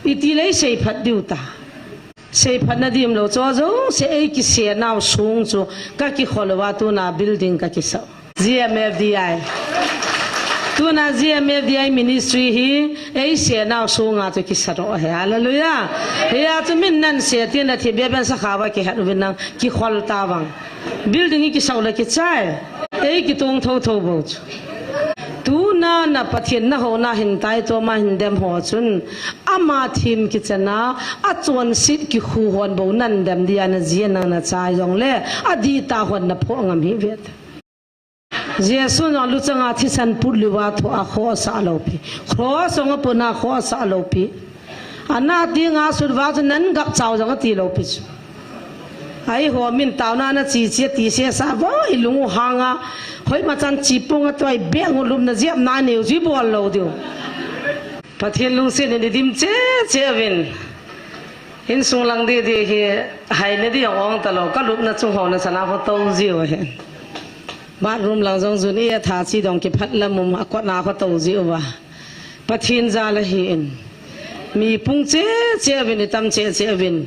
อีทีเลยเสียพัดดิวตาเสียพัดนาดีมโลจ้าจ้าเสียกิเสียน่าสูงจ้าก็กิขอลว่าตัวน่าบิลดิ้งก็กิสาว GMFDI ตัวน่า GMFDI Ministry ฮีเอ้เสียน่าสูงอ่ะตัวกิสาวเฮ้ยฮัลโหลยาเฮ้ยอาจจะมินนั่นเสียที่นั่นที่เบี้ยเป็นสักขาวกิฮัดวินังกิขอลตาวังบิลดิ้งกิสาวเลยกิใช่เอ้กิตรงเท่าบ่จ้าตูน่ะปะเทียนน่ะหัวน่ะหินตายตัวมาหินเดมหัวจุนอามาทีมกิจนะอาจวนสิกิคูหวนบ่นั่นเดมเดียนเจียนน่ะใจยองเล่อดีตาหวนน่ะพงามฮิเวตเจสุนลุจังอาทิสันปุลิวาทุอาขอสาโลปีขอสงปนาขอสาโลปีอันน่ะตีงาสุดว่าจะนั้นกับเจ้าจังตีโลปีไอ้หัวมินตาวน่ะนะจีเสียตีเสียสาบ่อีลุงหางอ่ะเฮ้ยมาจันจีปงอ่ะตัวไอ้เบี้ยงลุมน่ะเจียบนาเหนียวจีบอลโลเดียวพระเทียนลุงเสียนี่ดิมเจ๊วินเห็นสุงลังดีเฮให้เนี่ยที่อย่างอ่องตลอดก็ลุกน่ะจุงหัวน่ะสนาพอโตจิ๋วเห็นบ้านรุมหลังจงจุนเอียถาจีดองเก็บพัดละมุมกวาดนาพอโตจิ๋วว่ะพระเทียนจาละเห็นมีปุงเจ๊วินตั้มเจ๊วิน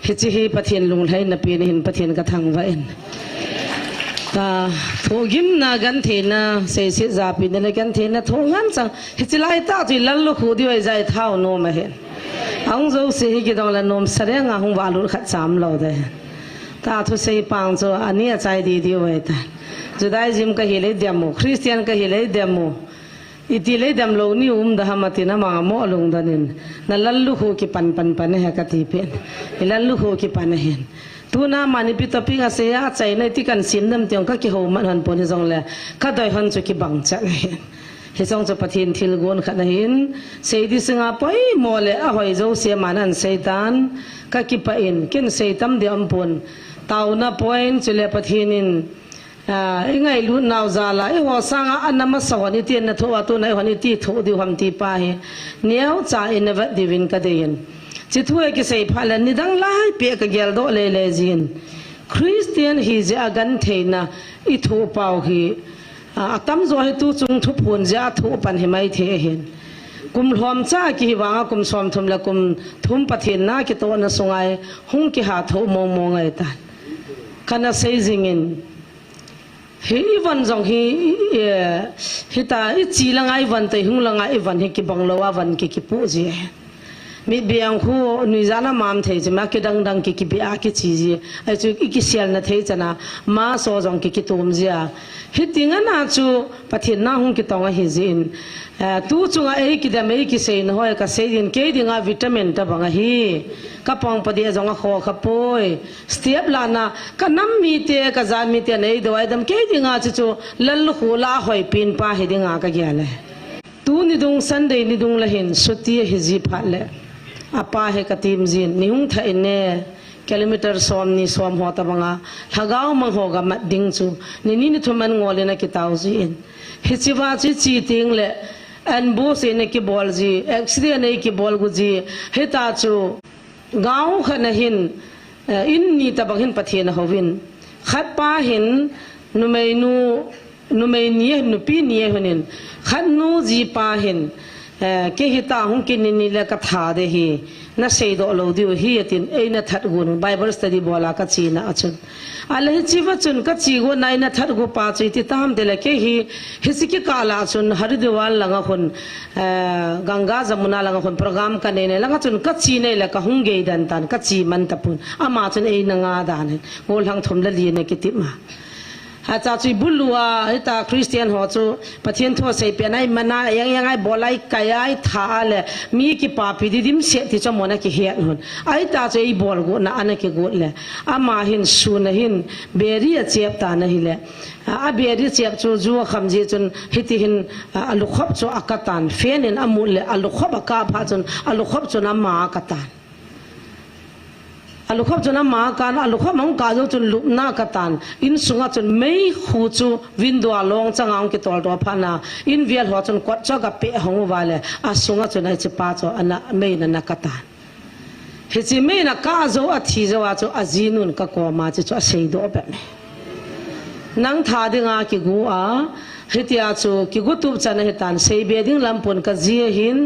เฮจิฮีปะเทียนลุงให้นับปีนเห็นปะเทียนกระทังไว้ตาทุกิมนากันเทนะเสียสิจาปีนในกันเทนะทุงันจังเฮจิไลตาจุลันลุคูดีไว้ใจเท่าโนมเห็นอังโจเสียกิดองละโนมแสดงอ่ะหงวาลุขัดจามเราได้ตาทุเสียปังโจอันนี้ใจดีไว้แต่จุดได้จิมก็เฮเลเดียมูคริสเตียนก็เฮเลเดียมูอีทีเลยดำโลนี่ดะฮามาตินะมาโมอลงดันินนั่นลัลลุโฮกิปันเฮกติเป็นลัลลุโฮกิปันเห็นตัวน้ามันพิตปิงอาเซียใจในที่กันสินน้ำเตียงก็กิโฮมันหันปนจงเลยก็ได้หันจุกิบังจังเห็นเฮจงจะปะทินทิลกวนขันเห็นเสียดิสิงาไปโมเลอะหอยโจเสียมันหันเซตันก็กิปะอินกินเซตัมเดียมปนเต่าหน้าปอยน์จุเลปะทินินไงลุ้นนาวซาลาหัวสังอันนั้นมาสวรรค์ที่นั่นทั่วตัวในวันนี้ที่ทั่วดิวหัมที่ป้าเฮเนี้ยจ่าอินเวดดิวินก็ได้ยินจิตหัวกิเสพาลนิดังไล่เปียกเกลโดเลจินคริสเตียนฮิจะอากันเทนะอิทูเป่าฮีตั้มโจให้ตู้จุงทุบหุ่นจะทุบปันให้ไม่เทเห็นกุมหอมจ้ากิวางกุมสอมทุมละกุมทุมปะเทนนากิโตนะสงไอหุ่งกิหาทุมมองไอตันขณะเซจิงินฮีวันจงฮีตาอีจีลังไอวันแต่หุ่งลังไอวันฮีกิบังเลววันกิปูจีมีเบียงคู่นุยจานะมามเทจมาคิดดังกิบิอาคิดชีจีไอจูกิเสียลนะเทจนะมาโซจงกิตุมจีอาฮิติงันอาจูปะเทนนาหุ่งกิตองฮิจินตู้จุงไอกิดามไอกิเซนหอยก็เซดินเกดิงาวิตามินตะบังฮีก็ปองปะเดียจงขอขปอยสเตียบลานะก็น้ำมีเตะก็จามีเตะในดวายดำเกดิงาจูลัลหูลาหอยปีนป้าฮิดิงากะเกียเลยตู้นิดุงซันเดย์นิดุงละเห็นสุตีฮิจิพัดเลยอาป้าเฮกตีมจินนิฮุงไทยเน่กิโลเมตรสอมนี่สอมหัวตะบังอาหากเอามังหัวกับมัดดิ้งจูนี่ทุมันงอเลยนะกิตาวจีนฮิจิวาจิจีติงเลยอันบูสิเนี่ยกิบอลจีเอ็กซ์เดียเนี่ยกิบอลกุจีฮิตาจูก้าวขณะหินอินนี่ตะบังหินปะเทียนเขาวินขัดป้าหินนุเมนี่นุปีนี่หันินขัดนูจีป้าหินเกี่ยตาหุ่งกินนี่แหละก็ท่าเดฮีน่าเสียดอกเราดิวฮีตินเอ้ยน่าทัดกุนไบเบิลสตัดดี้บอลากัจีน่าจุนอะไรที่ว่าจุนกัจีกุนนายน่าทัดกุป้าจุยที่ตามเดลเกี่ยฮิสิกิกาลาจุนฮาริดวาลลังคนกังกาจมุนาลังคนโปรแกรมกันเนี่ยลังจุนกัจีเนี่ยแหละก็หุ่งเกยดันตันกัจีมันตะปุนอามาจุนเอ้ยนังอาดานโง่ลังทมละลีเนี่ยกิติมาอาจารย์จุยบุลัวไอ้ตาคริสเตียนหัวจูปะเทียนทั่วเสียเปียนไอ้มันน่ะยังไงบอลไอ้กายไอ้ท่าเลยมีกี่ปาปีดิมเสียที่จะมอนะกี่เหี้ยนหุ่นไอ้ตาจุยบอลกูน่ะอันนั้นกี่กูเลยอามาหินสูนหินเบรียเจ็บตานะหิเลยอาเบรีเจ็บจูคำจีจนฮิติหินอลุขบจูอากาตันเฟียนินอามุลเลยอลุขบอากาพาจนอลุขบจูน้ำมาอากาตันอลุขบจนมาการอลุขบมังกาจนลุกน่ากตันอินสุงจนไม่หูจูวินดัวลงจังอังกิตอลตัวพานาอินเวียลหัวจนกวดจักเปะหงวาเลยอาสุงจนไอจิปาจอันนั้นไม่นักตันเฮจิไม่นักกาโจอธิจว่าจอาจีนุนก็กวามาจจะเสียดอกแบบนี้นังท่าดึงอากิกูอาเฮ hitia chu ki gutup chana hitan sei beding lampun ka zia hin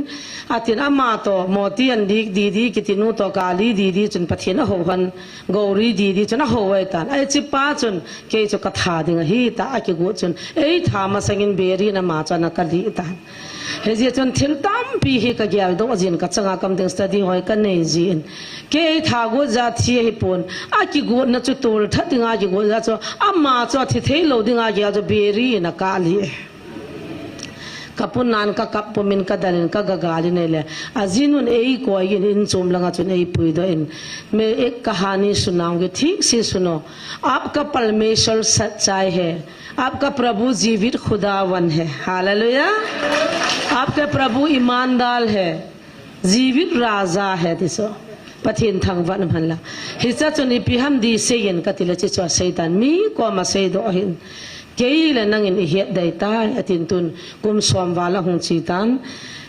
atin ama to moti an dik didi kitinu to kali didi chun pathina ho han gauri didi chuna ho wai tan ai chi pa chun ke chu ka tha ding hi ta ki gu chun ei tha ma sangin beri na ma chana ka di tan he ji chun thil tam pi hi ka gyal do jin ka changa kam ding study hoi ka nei jin ke tha gu za thi hi pon a ki gu na chu tul tha dinga ki gu za chu ama chu thi thei lo dinga gyal chu beri na ka li kapun nan ka kapumin ka dalin ka gagali ne le azinun ei ko in chom langa chun ei pui do in मैं एक कहानी सुनाऊंगी ठीक से सुनो आपका परमेश्वर सच्चाई है आपका प्रभु जीवित खुदावन है हालेलुया आपका प्रभु ईमानदार है जीवित राजा है दिसो पथिन थंगवन भनला हिचा चुनी पिहम दी सेयन कतिले चिचो सैतान मी को मा सेदो हिन केile nangin ihet dai ta atin tun kum som wala hung chitan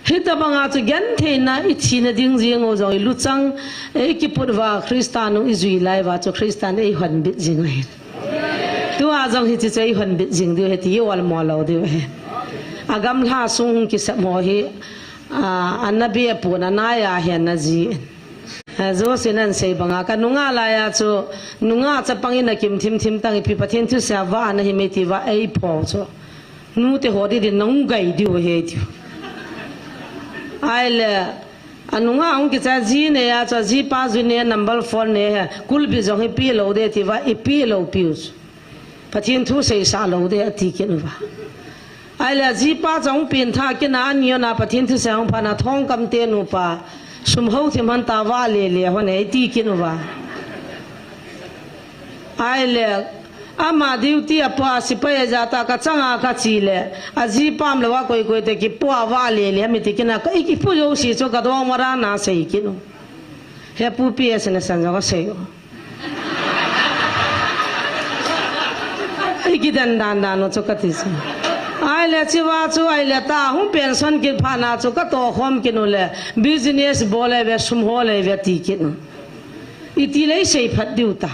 hita banga chu gen theina I thina ding jing o joi luchang e ki purwa kristanu izui lai wa chu kristan e hon bit jing he tu a jong hi chi chei hon bit jing du he ti wal mo lo du he agam la sung ki sa mo hi annabi puna na ya he na ji zo sinan sei banga ka nunga la ya chu nunga cha pangin na kim thim thim tang pi pathen thu sa wa na hi me ti wa ei pho chu nu te ho di nong gai di he ti ai le anunga ong ki cha ji ne ya cha ji pa ju ne number 4 ne ha kul bi jong hi pi lo de ti wa I pi lo pius pathen thu sei sa lo de ati ken wa ai le ji pa jong pin tha ke na an yo na pathen thu sa ong pha na thong kam te nu pa sum ho thi man ta wa le ho ne ti kin wa ai le ama diuti apa sipai jata ka changa ka chi le aji pam le wa koi koi te ki po wa le mi ti kina ka ki pu yo si cho ka do mara na sei kinu he pu pi es na san ga sei ai ki dan dan dan no cho ka ti se ai le chiwa chu ai le ta hu pension ki phana chu ka to khom kinu le business bole ve sum ho le ve ti kinu iti le sei phat diuta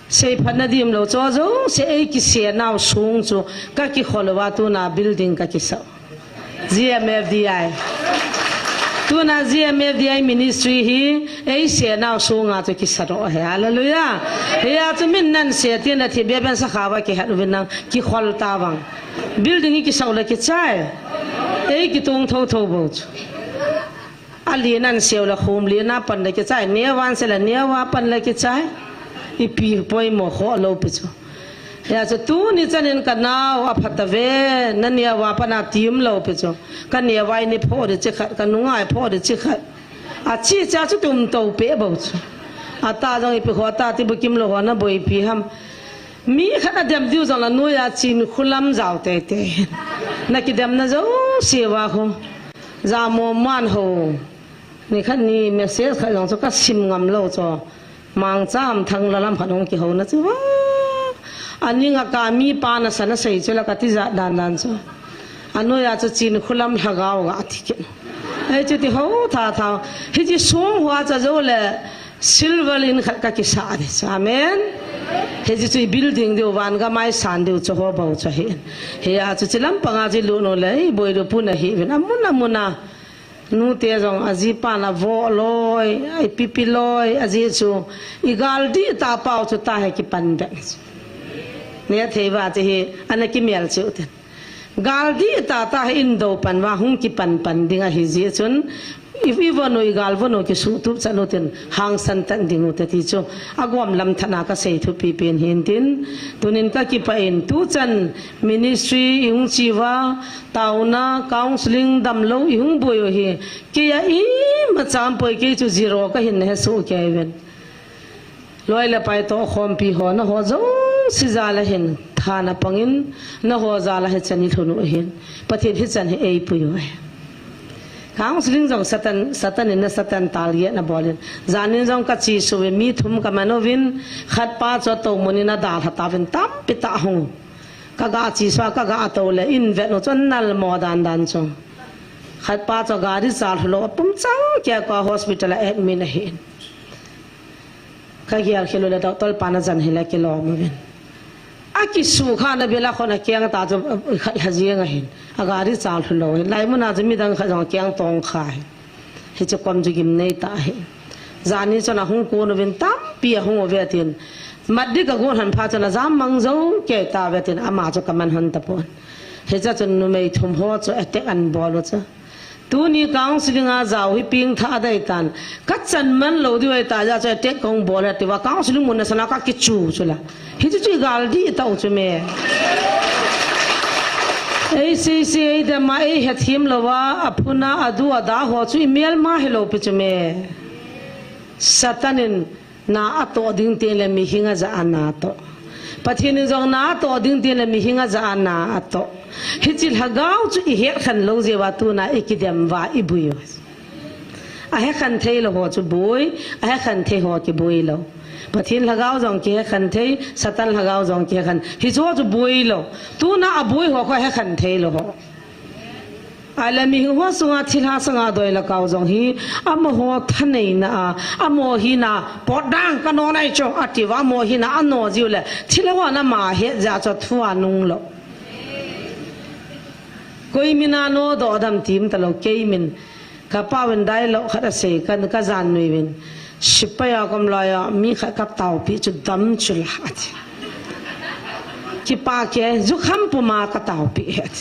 sei phat na dim lo cho zo se ei ki se naw sung chu ka ki kholwa tu na building ka ki sa GMFDI tu na GMFDI ministry hi ei se naw sunga chu ki sa ro he hallelujah he ya chu min nan se tin na thi be ben sa khawa ki hadu bin na ki khol ta wang building ki sa la ki chai ei ki tung tho tho bo chu ali nan se la khum li na pan la ki chai ne wan se la ne wa pan la ki chai I pi poi mo kho lo pi chu ya chu tu ni chanin ka naw a phata ve nan ya wa pa na tim lo pi chu ka ne wai ni pho de che khat ka nungai pho de che khat a chi cha chu tum to pe bo chu a ta jong I pi kho ta ti bu kim lo na boi pi ham mi khana dem diu jong la no ya chin khulam jaw te te na ki dem na zo sewa kho za mo man ho ni khan ni message kha jong chu ka sim ngam lo cho mang cham thang la lam phanong ki ho na chu wa ani nga ka mi pa na sana sei chu la ka ti za dan dan chu anu ya chu chin khulam hagaw ga thi ke ai chu ti ho tha tha hi ji song hwa cha zo le silver in khat ka ki sa de amen he ji chu building de wan ga mai san de chu ho bau cha he ya chu chilam panga ji lu no le boi ro pu na hi na muna nu te jong aji pa na vo loi ai pipi loi aji chu igal di ta pau chu ta he ki pan be ne theiwa che he ana ki mel chu ten gal di ta in do pan wa hung ki pan dinga hi je chun if even no igal vono ki su tu chano ten hang san tan dingu te ti chu agwam lam thana ka sei thu pi pen hin tin tunin ka ki pa in tu chan ministry yung chiwa tauna counseling dam lo yung boyo hi ke ya I ma cham poi ke chu zero ka hin he so ke even loi la pai to khom pi ho na ho zo si za la hin thana pangin na ho za la he chani thunu hin pathin hi chan he ei puyo counseling jong satan in satan talia na bolin zanin jong ka chi so mi thum ka manovin khat pa cho to monina da hata vin tam pita hung ka ga chi swa ka ga to le in vet no chon nal mo dan chong khat pa cho gari sal lo pum chang kya ka hospital admin hin ka gyal khelo le tol pana jan hela ke lo mo vin a ki su kha na bela khona kyang ta jo khat hajiang a hin agari chal thlo lai mu na jami dang kha jong kyang tong kha hi che kom ju gim nei ta hi zani chona hung ko no vin tam pi hung o vetin maddi ka gon han pha chona jam mang zo ke ta vetin ama jo kaman han ta pon he cha chon nu mei thum ho cho attack an bolo cha tu ni counseling a jaw hi ping tha dai tan ka chan man lo di wai ta ja cha attack kong bol ti wa counseling mun na sana ka ki chu chula hi chu gal di ta u chu me ei se de ma ei he thim lo wa apuna adu ada ho chu email ma hello pe chu me satanin na ato ding te le mi hinga za ana to pathin jong na to ding te le mi hinga za ana ato hichil hagau chu I he khan lo je wa tu na ikidem wa ibuyo a he khan thei lo ho chu boi a he khan thei ho ki boi lo pathin hagau jong ki he khan thei satan hagau jong ki khan hi zo chu boi lo tu na a boi ho ko he khan thei lo ho alami ho sunga thilha sanga doi la kaw jong hi am ho thanei na amo hi na podang ka no nai cho atiwa mo hi na ano jiu le thilawa na ma he ja cho thua nung lo koi mina no do dam tim talo ke min ka pawen dai lo khata se kan ka zan nui win shipaya kom la ya mi kha kap taw pi chu dam chul hat ki pa ke zu kham pu ma ka taw pi het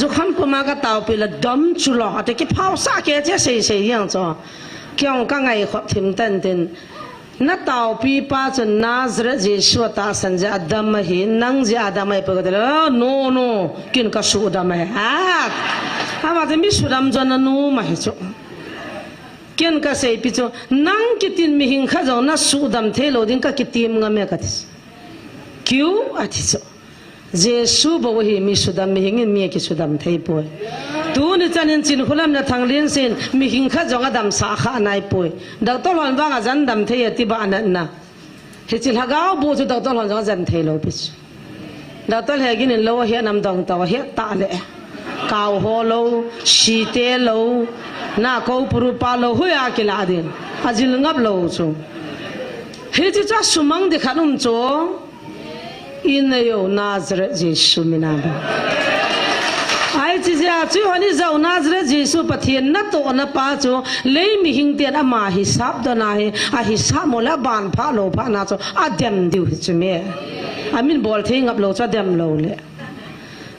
zu kham pu ma ka taw pi la dam chulo ate ki phau sa ke che se yang cho kyong ka ngai kho thim tan tin na taw pi pa chun Nazareth Jesu ta san ja adam hi nang ja adam ai pa no kin ka su dam hai ha ma de mi su dam jon nu ma he cho ken ka sei pi cho nang ki tin mi hing kha jo na su dam the lo ding ka ki tim nga me ka tis kyu ati cho Jesu bo hi mi su dam mi hing mi ki su dam thei poi tu ni chanin chin khulam na thanglin sin mi hing kha jonga dam sa kha nai poi dak to lon wanga jan dam thei ati ba na he chil hagao bu chu dak to lon jonga jan thei lo pi dak to he gin lo he nam dong taw he ta le kaw ho lo shi te lo na ko puru pa lo hu ya ki la din ajil ngap lo chu he chi cha sumang de khanum cho in yo Nazareth Jesu minaba ai chi ja chu ani zau Nazareth Jesu pathian na to na pa chu lei mi hing te na ma hisab da na he a hisab mola ban pha lo pha na chu adem diu chu me amin bol thing up lo cha dem lo le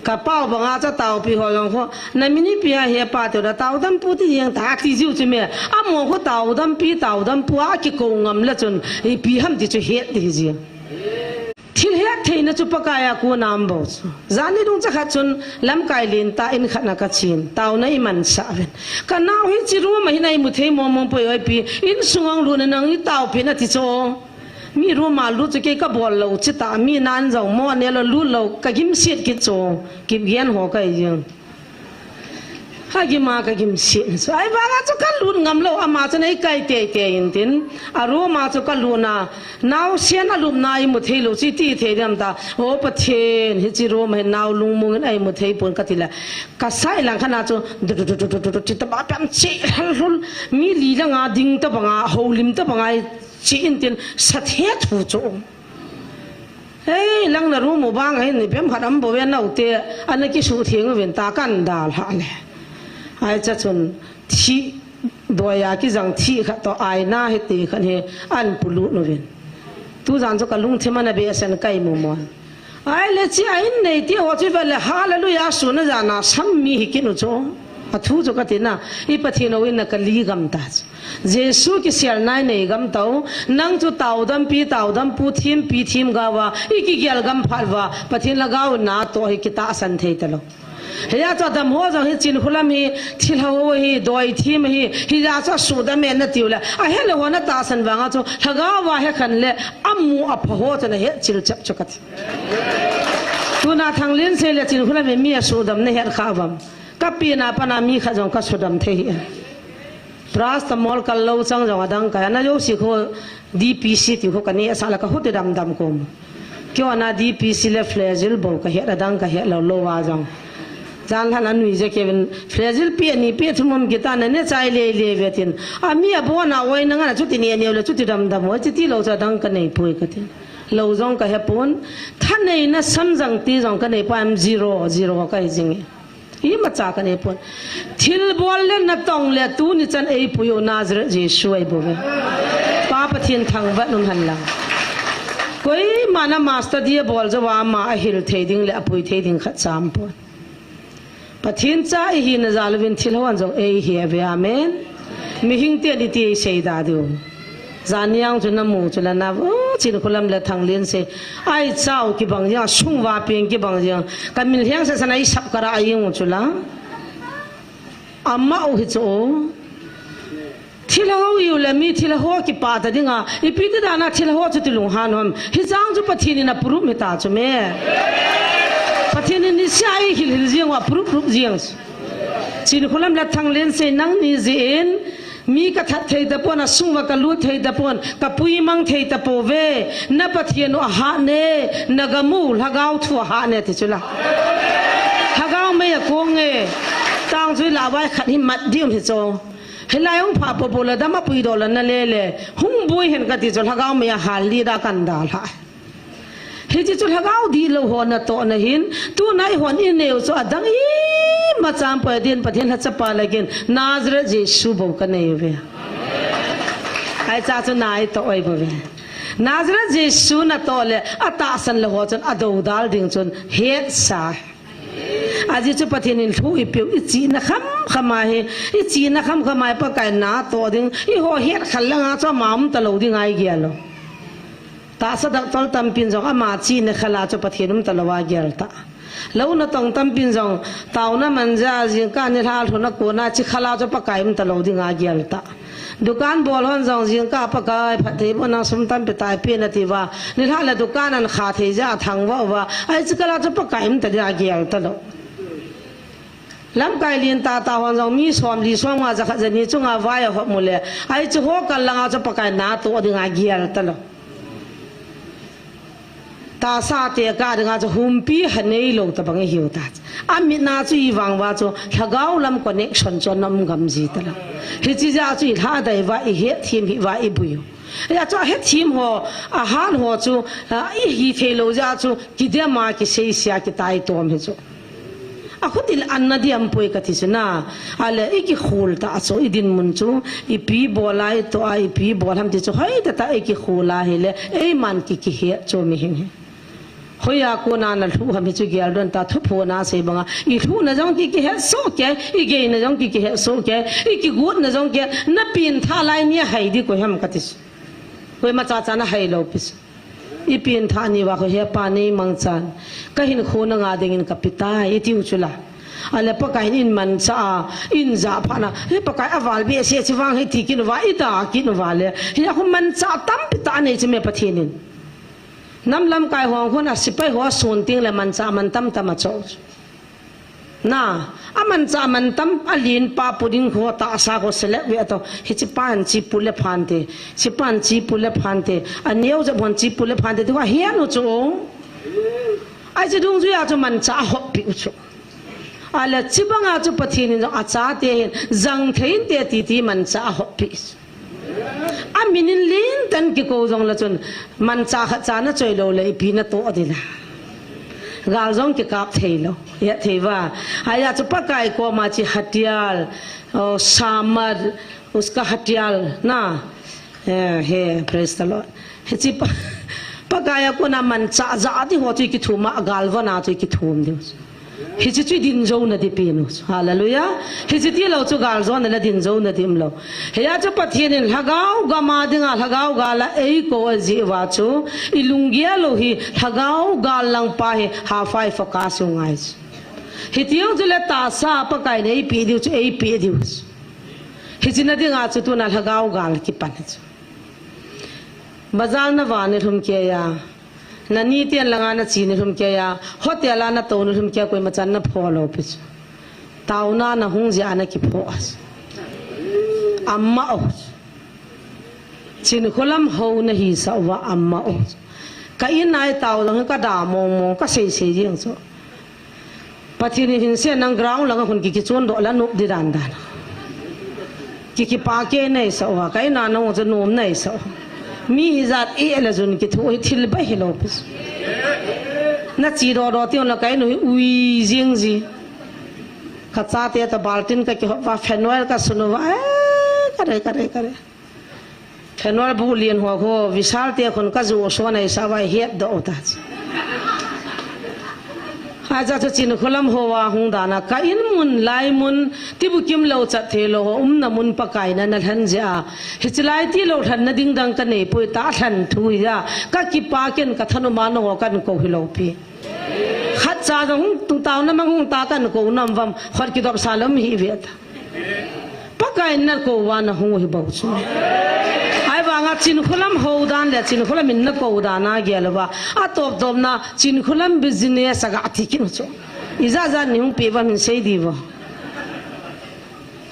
ka pau banga cha taw pi ho yong kho na mini pia he pa te da taw dam pu ti yang ta ti jiu chu me a mo kho taw dam pu a ki ko ngam la chun I pi ham ti chu he ti ji thil he thei na chu pakaya ku nam bo zani dung cha kha chun lam kai lin ta in khana ka chin taw na I man sa ven ka naw hi chi ru ma hi nai mu thei mo po oi pi in sungong lu na nang I taw pi na ti cho mi ru ma lu chu ke ka bol lo chi ta mi nan jong mo ne lo lu lo ka gim siet ki cho kim hian ho kai jing ha gi ma ka gim siet so ai ba ga chu ka lu ngam lo ama chu nei kai te in tin a ru ma chu ka lu na naw sian a lu nai mu thei lo chi ti the dam ta ho pathen hi chi ro ma naw lung mung ai mu thei pon ka ti la ka sai lang khana chu ti ta ba pam chi hul mi li la nga ding ta ba nga ho lim ta ba nga chi in tin sa the thu chu hey lang na ru mu bang ai ni pem kharam bo wen nau te an ki su thing wen ta kan dal ha le ai cha chun thi doya ki jang thi kha to ai na he te khan he an pulu no wen tu jan cho ka lung thema na be sen kai mu mo ai le chi ai nei ti ho chi ba le hallelujah su na jana sam mi hi ki no cho a thu cho ka te na I pathino in na ka li gam ta Jesu ki sial nai nei gam tau nang chu taw dam pu thim pi thim ga wa I ki gyal gam phal wa pathin lagaw na to hi ki ta san thei talo ya cha dam ho jang hi chin khulam hi thil ho hi doi thim hi ya cha su da men na tiula a he le wona ta san wanga chu thaga wa he khan le amu a pho ho cha na he chil chap chakat tu na thanglin se le chin khulam mi a su dam ne her kha bam ka pi na pa na mi kha jong ka su dam the hi pras ta mol kal lo chang jong adang ka na yo si kho DPC ti kho ka ni asala ka hote dam kom kyo na DPC le flagel bo ka he adang ka he lo wa jong jan han anui je kevin flagel pi ni pe thumam gita na ne chai le vetin ami abo na oi na nga chuti ne le chuti dam ho chuti lo cha dang ka nei poi ka tin lâu dòng cái hẹp bốn thân này nó xăm rằng tí dòng cái này phải zero cái gì nghe ý mà trả cái này bốn thiel bol lên nó tông lên tu ni chân ấy puyo Nazareth Jesus ấy bố Papa thiên thằng vẫn luôn hành lang coi mà na master dia bol cho wa ma hil thei ding le apui thei ding khat sam pon pathin cha hi na zalwin thil hon jong ei hi ve amen mi hing te di ti sei da du zaniang chu na mu chu la na chin khulam le thang len se ai chau ki bang ya sung wa peng ki bang ya kamil hiang sa sanai sap kara ayung chu la amma o hi cho thilaho yu le mi thilaho ki pa ta dinga ipita dana thilaho chu tilung han hom hi jang chu pathini na puru me ta chu me pathini ni sai hil hil jiang wa puru jiang chin khulam la thang len se nang ni zin mi ka that thei da pon asungwa ka lu thei da pon ka pui mang thei ta po ve na pathiano ha ne nagamu lagau thu ha ne ti chula hagau me ya ko nge tang chui la bai khat hi mat dim hi cho helai ong pha po la da ma pui do la na le hung bui hen ka ti chol hagau me ya hal li da kan da la he ji chol hagau di lo ho na to na hin tu nai hon in ne so adang i ma cham pa din pathian ha chapa lagin Nazareth Jesus bo ka nei ve ai cha chu nai to oi bo ve Nazareth Jesus na to le ata san le ho chon ado dal ding chon het sa aji chu pathian in thu i pe i chi na khama he i chi na khama pa kai na to ding i ho het khal nga cho mam ta lo ding ai gia lo ta sa dak tol tam pin jong ama chi ne khala cho pathianum talawa gyal ta lo na tong tam pin jong taw na manja jing ka ni hal thona ko na chi khala cho pakaim ta lo ding a gyal ta dukan bol hon jong jing ka pakai phathei bona sum tam pe tai pe na ti wa ni hala dukan an kha thei ja thang wa ai chi kala cho pakaim ta ja gyal ta lo lam kai lin ta hon jong mi som li som ma ja kha jani chunga wa ya ho mule ai chi ho kal langa cho pakai na to ding a gyal ta lo ta sa te ka nga cho humpi hanei lo ta bang hiu ta ami na chu i wang wa cho thagau lam connection cho nam gam ji ta la hi chi ja chu i tha dai wa i he thim hi wa i buyu ya cho he thim ho a han ho chu i hi the lo ja chu ki de ma ki sei sia ki tai tom he chu a khutil anna di am poi ka thi na ale i ki khul ta so i din mun chu i pi bolai to ai pi bol ham ti chu hai ta i ki khula hele ei man ki he cho mi he hoya ko na na thu ham chu gyal don ta thu pho na se banga i thu na jong ki he so ke i ge na jong ki he so ke i ki gut na jong ke na pin tha lai ni hai di ko ham ka ti koi ma cha cha na hai lo pis i pin tha ni wa ko he pa ni mang chan ka hin kho na nga ding in kapita i tiu chula ale pa kai in man cha in za pha na he pa kai awal bi se chi wang he ti kin wa i da kin wa le he ko man cha tam pita ne che me pathinin nam lam kai hong khon a sipai ho sun ting le man cha man tam tam cho na aman cha man tam alin pa puding ho ta sa ko sele we to hi chi pan chi pule phante chi pan chi pule phante aneu ja bon chi pule phante to hian no cho ai ji dung ju ya cho man cha ho pi cho ala chi banga cho pathin a cha te zang thein te ti ti man cha ho pi aminin lin tan ki ko jong la chun man cha kha cha na choi lo le pi na to adila gal jong ki kap thei lo ya theiwa aya chu pakai ko ma chi hatial samar uska hatial na he praise the Lord he chi pakaya ko na man cha za di ho chi ki thuma gal wa na chi ki thum de hi chi chui din zo na di pin hallelujah hi chi ti lo chu gal zo na din zo na dim lo he ya chu pathian in lagau ga ma dinga lagau ga la ei ko ji wa chu ilungia lo hi lagau ga lang pa he ha fai focus ngai hi tiu chu le ta sa pa kai nei pi diu chu ei pi diu hi chi na dinga chu tu na lagau ga ki pan chu bazal na wa ne thum ke ya na ni tian langa na chi ni thum ke ya hotel na to ni thum ke koi ma chan na pholo pis tauna na hung ja na ki pho as amma o chin kholam ho na hi sa wa amma o ka in nai taw lang ka da mo ka sei sei jing so pathini hin se nang ground lang hun ki chon do la nup di dan dan ki pa ke nei sa wa kai na no je nom nei sa mi zat e la zun ki thu thil ba hello pis na chi ro ti on la kai no ui jing ji kha cha te ta baltin ka ki wa fenwal ka sunu wa kare fenwal bu lien ho ho visal te khon ka zu so nai sa wa het do ta aja cho chin kholam howa hung dana ka in mun lai mun tibu kim lo cha thelo na mun pakai na na than ja hichlai ti lo than na ding dang ka nei poi ta than thu ya ka ki pa ken ka thanu ma no kan ko hi lo pi khat cha dong tu taw na mang ta kan ko nam vam khar ki dop salam hi vet pakai na ko wa na hung hi bau chu ai ba nga chin kholam ho dan le chin kholam in na ko da na gel ba a top dom na chin kholam business aga thikin chu iza za ni hung pe ba min sei di ba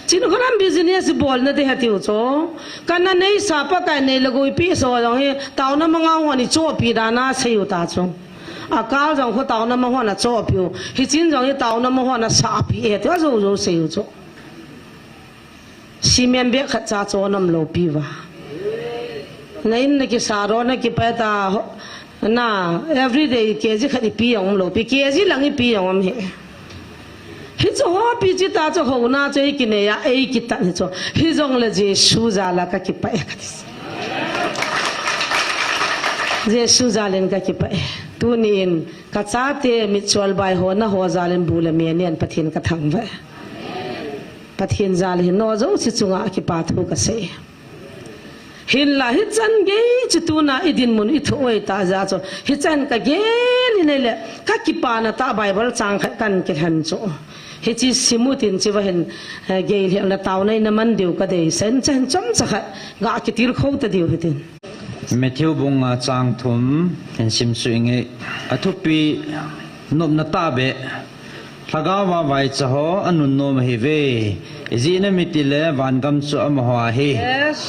chin kholam business bol na de hati chu kana nei sa pa kai nei lagoi pi so jong he taw na manga wa ni cho pi da na sei u ta chu a ka jong kho taw na ma ho na cho pi hi chin jong he taw na ma ho na sa pi e to zo sei u chu simen be kha cha cho nam lo pi ba nain na ki saro na ki pata na every day keji khadi pi yong lo pi keji langi pi yong am he hi cho ho pi ji ta cho ho na che ki ne ya ei ki ta ni cho hi jong le je su za la ka ki pa e ka je su za len ka ki pa tu nin ka cha te mi chol bai ho na ho za len bu le me nen pathin ka thang ba pathin za le no zo si chunga ki pa thu ka se hin la hi chan ge chituna idin mun I thoi ta za cho hi chan ka ge ni ne le ka ki pa na ta bible chang kan ki han cho hi chi simutin chi wa hen ge le na taw nei na man deu ka de sen chan chom cha kha ga ki tir kho ta deu hitin Matthew bunga chang thum en sim suinge athupi nop na ta be thagawa vai chaho anun nom hi ve izina mitile wangam chu am ho hi yes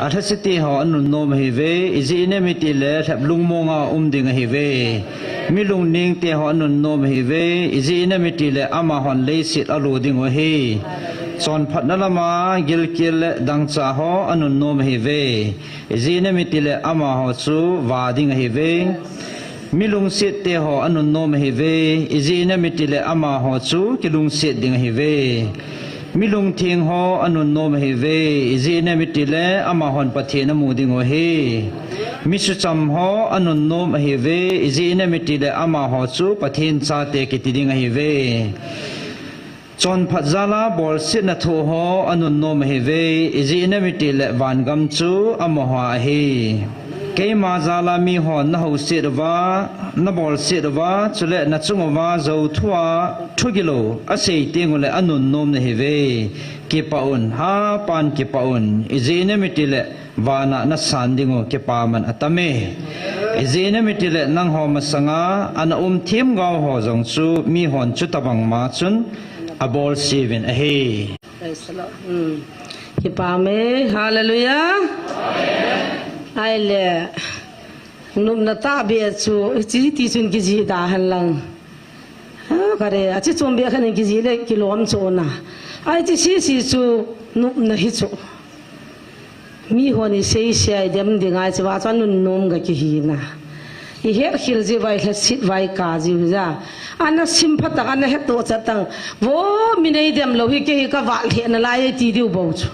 athasiti ho anun nom hi ve izina mitile thablung monga ding hi ve milung ning te ho anun nom hi ve izina mitile ama hon leisit alu ding ho hi son phatna lama gilkil dang cha ho anun nom hi ve izina mitile ama ho chu wading hi ve milung sit te ho anun nom hi ve izina mitile ama ho chu kilung sit ding hi ve milung thing ho anun nom hi ve izina mitile ama hon pathena mu ding ho hi misu cham ho anun nom hi ve izina mitile ama ho chu pathin cha te ki tiding hi ve chon phajala bol sit na thu ho anun nom hi ve izina mitile wangam chu amoha hi keima zala mi hon na ho sirwa na bol sirwa chule na chungwa zo thua thugilo ase tengule anun nom ne heve ki paun ha pan ki paun izine mitile wana na sandingo ki paman atame izine mitile nang ho masanga ana thim gaw ho jong chu mi hon chu tabang ma chun abol sivin ahe praise the lord ki pa me hallelujah ai le num na ta be chu chi ti chun ki ji da han lang ha kare a chi chom be khan ki ji le ki lom chu na ai chi si chu num na hi chu mi ho ni sei sai dem dinga chi wa chan nun nom ga ki hi na I her khil ji vai la sit vai ka ji ja ana sim phata ana he to cha tang wo mi nei dem lo hi ke ka wal he na lai ti diu bo chu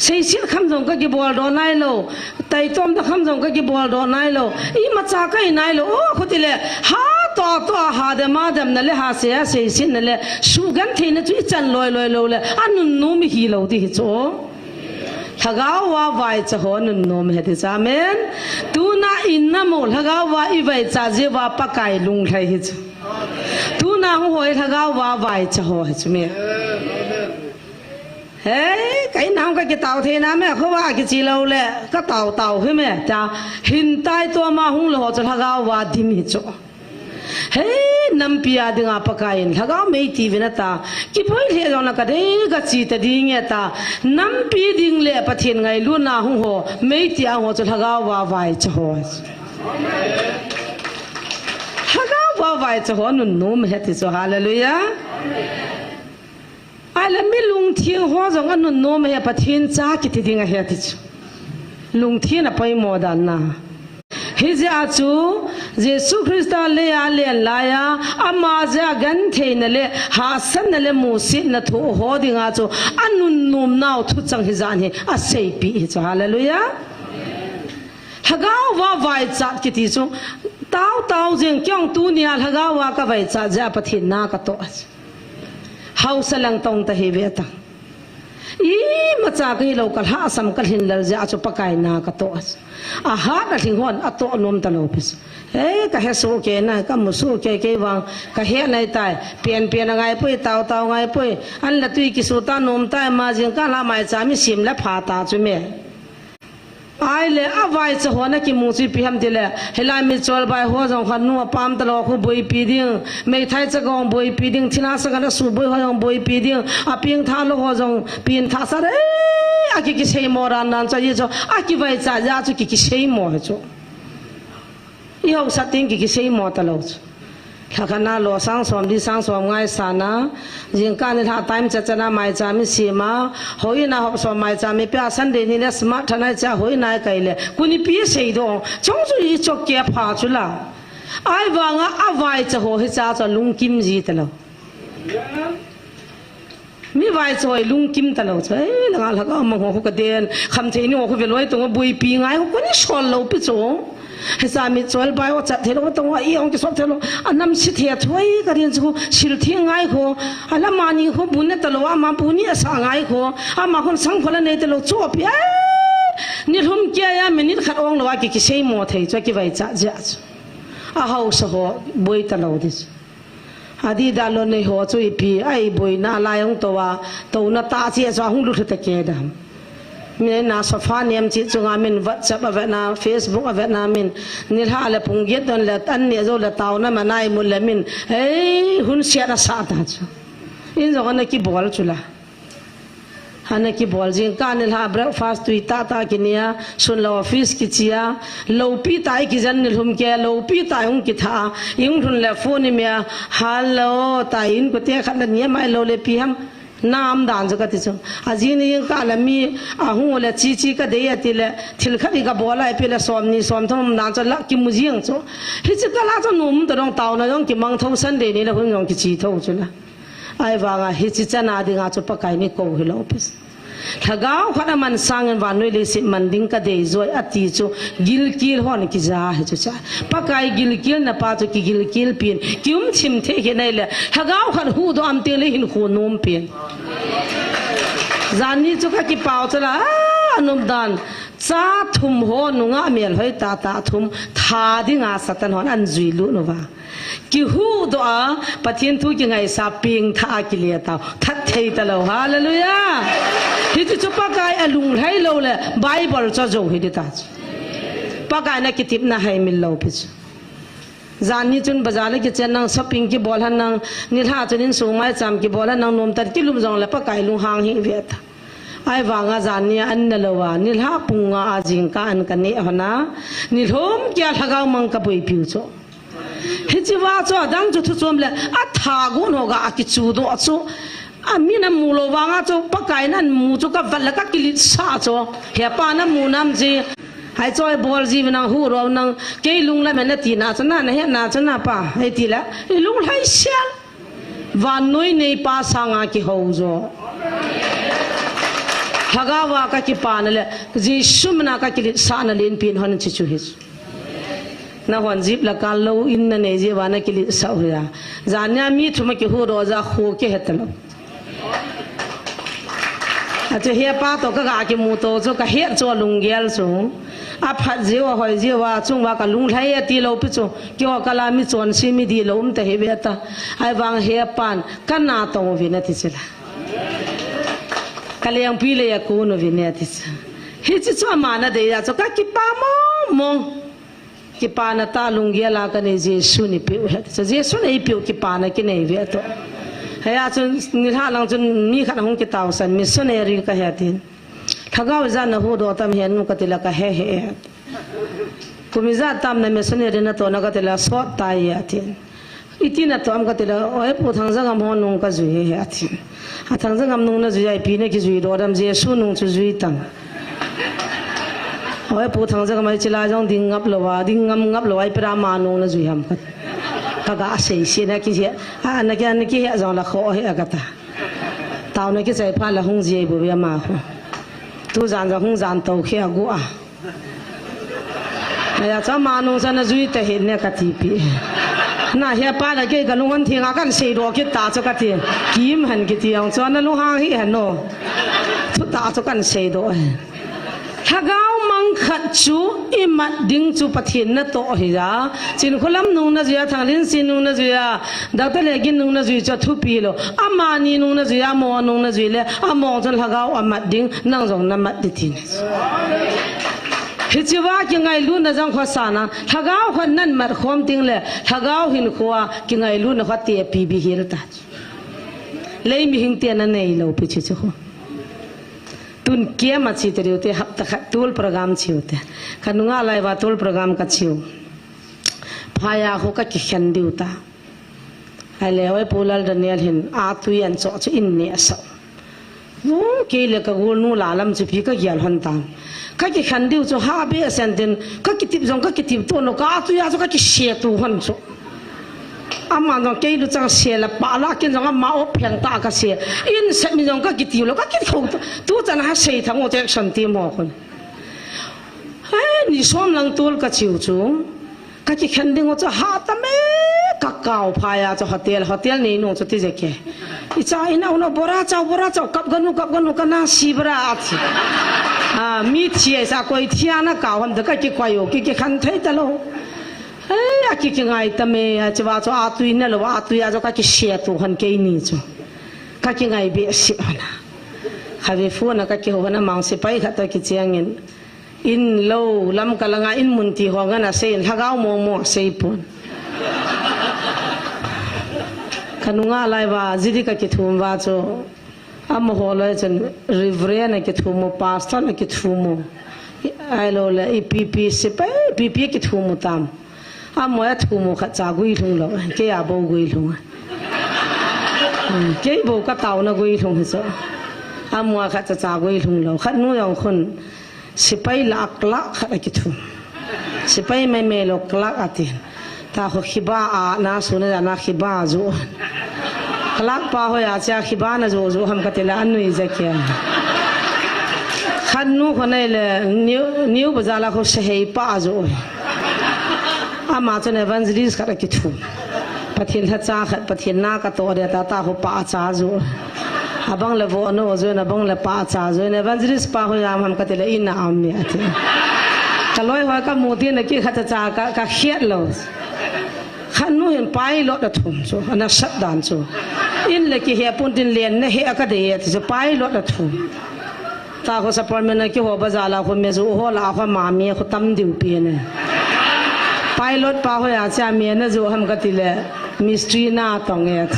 sei sit kham jong ka ki bol do nai lo tai tom da kham jong ka ki bol do nai lo I ma cha kai nai lo o khutile ha to ha de ma dam na le ha se sei sit na le su gan the na chu chan loi lo le anun nu mi hi lo di cho thagawa vai cha ho nun nom he ti cha men tu na in na mo thagawa I vai cha je wa pa kai lung thai hi tu na hoi thagawa vai cha ho he chu me hey cái nào cái tàu thế nào mẹ không phải cái gì lâu lệ cái tàu hết mẹ cha hiện tại tôi mà không lo cho thằng gạo và đi mi cho hey năm bia đừng apa kain thằng gạo mấy tí về ta cái bơi thế rồi là cái đấy cái gì ta đi nghe ta năm bia đừng lệ bắt thiên ngày luôn nào không ho mấy tí ao cho thằng gạo và vài cho ho thằng gạo và vài cho ho nun nôm hết thì cho hallelujah ai là mi lung thiêng hoa giống anh nun nôm hay bắt thiên cha cái thì nghe hết thì lung thi na pai mo dan na hi ja chu Jesu Christa le ya le la ya ama ja gan the na le ha san na le mu si na thu ho ding a chu anun num nau thu chang hi jan hi a sei pi chu hallelujah hagao wa vai chat ki ti chu tao jeng kyong tu nia hagao wa ka vai cha ja pathin na ka to house lang tong ta hi ve ta macha kai lo kal ha sam kal hin lal ja chu pakai na ka to a ha na thing hon a to nom ta lo pis ka he so ke na ka mu su ke wang ka he nai tai pian ngai pui tao ngai pui an la tui ki su ta nom ta ma jing ka la mai cha mi sim la pha ta chu me ai le avai cha hona ki mu chi pi ham de le helai mi chol bai ho jong khan nu pam ta lo khu boi pi ding me thai cha gong boi pi ding thina sa ga su boi ho jong boi pi ding a ping tha lo ho jong pin tha sa re a ki sei mo ran nan cha ye cho a ki vai cha ya chu ki sei mo he cho i ho sa ting ki sei mo ta lo khana lo sang som di sang som ngai sana jing kan tha time cha chana mai cha mi sima hoina hop som mai cha mi pya san de ni le smart thana cha hoina kai le kuni pi sei do chong su yi chok ke pha chula ai wanga avai cha ho he cha cha lung kim ji ta lo mi vai choi lung kim ta lo chai la la ka ma ho ka den kham the ni ho ve loi to bui pi ngai ho kuni sol lo pi cho he sa mi chol bai wa chat thelo to wa i ong ki sop thelo anam si the thoi ka rin chu sil thi ngai kho ala mani kho bun ta lo ma puni sa ngai kho ama khon sang phala nei te lo cho pi ni hum kya ya minit khat ong lo wa ki sei mo thei cho ki vai cha ja a hau sa ho boi ta lo dis adi da lo nei ho chu i pi ai boi na la yong to wa to na ta chi sa hung lu ta ke da me na sofa niam chi chunga min WhatsApp ave na Facebook ave na min nil ha le pungiet don le tan ne zo le taw na manai mul le min ei hun sia na sa ta chu in zo na ki bol chula hana ki bol jing ka nil ha breakfast tu ta ki nia sun lo office ki chia lo pi tai ki jan nil hum ke lo pi tai hum ki tha yung thun le phone me hello tai in ko te khan ne mai lo le pi ham nam dan jo ka ti chu aji ni ka la mi a hu le chi ka de ya ti le thil khadi ka bola pe le som ni som thom na cha la ki mu jing chu hi chi ka la cha num to dong taw na dong ki mang thau san de ni la hun dong ki chi thau chu la ai wa ga hi chi cha na di nga chu pa kai ni ko hi lo pis thagao khana man sang wa noi le si man ding ka de zoi ati chu gil kil hon ki za he chu cha pakai gil kil na pa chu ki gil kil pin kyum chim the ke nei le thagao khan hu do am te le hin khu nom pin zani chu ka ki pau chala anum dan cha thum ho nunga mel hoi ta thum tha dinga satan hon an zui lu no wa ki hu do a pathian thu ki ngai sa ping tha ki le ta that thei ta lo hallelujah hi chu pa kai alung hai lo le bible cha jo hi de ta pa kai na ki tip na hai mil lo phi zani chun bazar ki chen nang shopping ki bol han nang nil ha chunin su mai cham ki bol nang nom tar ki lum jong le pa kai lu hang hi ve ta ai wanga zani an na lo wa nil ha punga ajing ka an ka ne hona nil hom kya thagau mang ka pui piu cho hi chi wa cho dang chu thu chom le a tha gu no ga ki chu do chu amina mulo wanga cho pakai nan mu cho ka val ka kilit sa cho he pa na mu nam ji hai choi bol ji na hu ro nang ke lung la men ti na chana na he na chana pa he ti la lung hai sial van noi nei pa sanga ki ho zo hagawa ka ki pa na le ji shumna ka kilit sa na len pin hon chi chu hi na hon jip la ka lo in na ne je wa na kilit sa ho ya zanya mi thuma ki hu ro za kho ke hetalo acha he pa to ka ga ki mu to cho ka he cho lung gel chu a phat je wa hoi je wa chung wa ka lung thai ti lo pi chu kyo ka la mi chon si mi di lo um te he be ta ai wang he pan kana to vi na ti chela kaliang pi le ya ko no vi ne ti he chi chu ma na de ya cho ka ki pa mo ki pa na ta lung gel la ka ne je su ni pi he so je su nei pi ki pa na ki nei ve to haya chun nilha lang chun mi khan hong ki taw san missionary ka hatin thagau za na hu do tam hen nu ka tila ka he kumiza tam na missionary na to na ka tila so tai yatin itina to am ka tila oi pu thang jang am hon nung ka zui he atin a thang jang am nung na zui ai pi ne ki zui do dam je su nung chu zui tam oi pu thang ja mai chila jong ding ngap lowa ding ngap lowai pra ma nong na zui ham khat kaga sei si na ki je a na ki ya jong la kho he agata taw na ki sai pha la hung je bu ya ma ho tu jan ja hung jan tau khe gu a ya cha ma nong sa na zui te he ne ka ti pi na he pa la ke ga lungan thi nga kan sei ro ki ta cho ka ti kim han ki ti ang cho na lu hang hi han no tu ta cho kan sei do thagao mang khat chu imat ding chu pathin na to hi da chin kholam nu na zia thanglin sin nu na zia doctor le gin nu na zui cha thu pi lo ama ni nu na zia mo nu na zui le amo chal thagao amat ding nang jong na mat ti thin hichiwa ki ngai lu na jang kho sana thagao khan nan mat khom ting le thagao hin khwa ki ngai lu na kha te pi bi hil ta lei mi hing te na nei lo pi chi chu tun kia ma chi teriu te hap ta tul program chiu te khanunga lai wa tul program ka chiu phaya ho ka ki khan diu ta ale oi pulal daniel hin a tu yan cho chu in ne sa no ke le ka gul nu la lam chu phi ka gyal hon ta ka ki khan diu chu ha be sen den ka ki tip jong ka ki tip to no ka tu ya chu ka ki she tu hon chu ama no ke lu chang se la pa la kin jong ma op pheng ta ka se in se mi jong ka ki ti lo ka ki khou tu chan ha sei thang o te san ti mo kon ha ni som lang tul ka chiu chu ka ki khan ding o cha ha ta me ka kaw pha ya cho hotel ni no chu ti je ke I cha ina uno bora chau kap ganu ka na si bra ati mi thie sa koi thia na kaw ham da ka ki kwayo ki khan thai ta lo aki ki ngai ta me chwa cho a tu ina lo a tu ya cho ka ki she tu han ke ni cho ka ki ngai be si ana khave fu na ka ki ho na mang se pai khata ki chiangin in lo lam kalanga in mun ti ho nga na se in hagao mo se pun kanunga lai wa jidi ka ki thum wa cho am ho la chen rivre na ki thum pastor na ki thum ai lo la ipp se pai pp ki thum tam amoya thumu kha cha gui thung lo ke ya bo gui thung ke bo ka taw na gui thung so amoya kha cha gui thung lo khat nu yong khun sipai lak kha ki thum sipai me lo klak atin ta kho khiba a na suna na khiba zo klak pa ho ya cha khiba na zo ham ka tela anui zakya khat nu khonai le new bazala kho shehei pa zo ama chon evangelist ka ki thu pathin ha cha khat pathin na ka to de ta ho pa cha zo abang le vo no zo na bang le pa cha zo ne evangelist pa ho yam ham ka te le ina am me ate ka loi ho ka mu ti na ki khat cha ka khiat lo khanu hin pai lo da thum zo ana sat dan zo in le ki he pun tin len ne he ka de ye zo pai lo da thum ta ho supplement na ki ho ba za la ho me zo ho la ho ma mi ho tam diu pi ne pilot pa ho ya cha mi na zo ham ka ti le mystery na tong et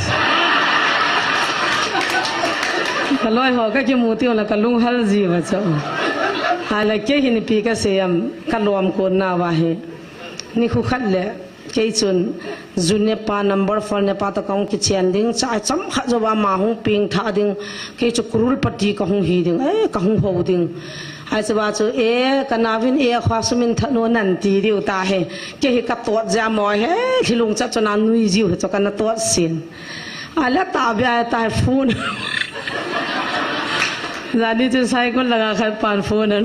ka loi ho ka ki mu ti la ka lung hal ji wa cho hala ke hin pi ka se am ka lom ko na wa he ni khu khat le ke chun june pa number 4 ne pa ta kaung ki chen ding cha cham kha zo wa ma hung ping tha ding ke chu kurul pati ka hung hi ding ka hung ho ding ai se ba chu kanavin khwa sumin thano nan ti riu ta he ke hi ka tot ja mo he thilung cha chona nui jiu cho kana tot sin ala ta bya ta phone zani chu sai ko laga khat pan phone an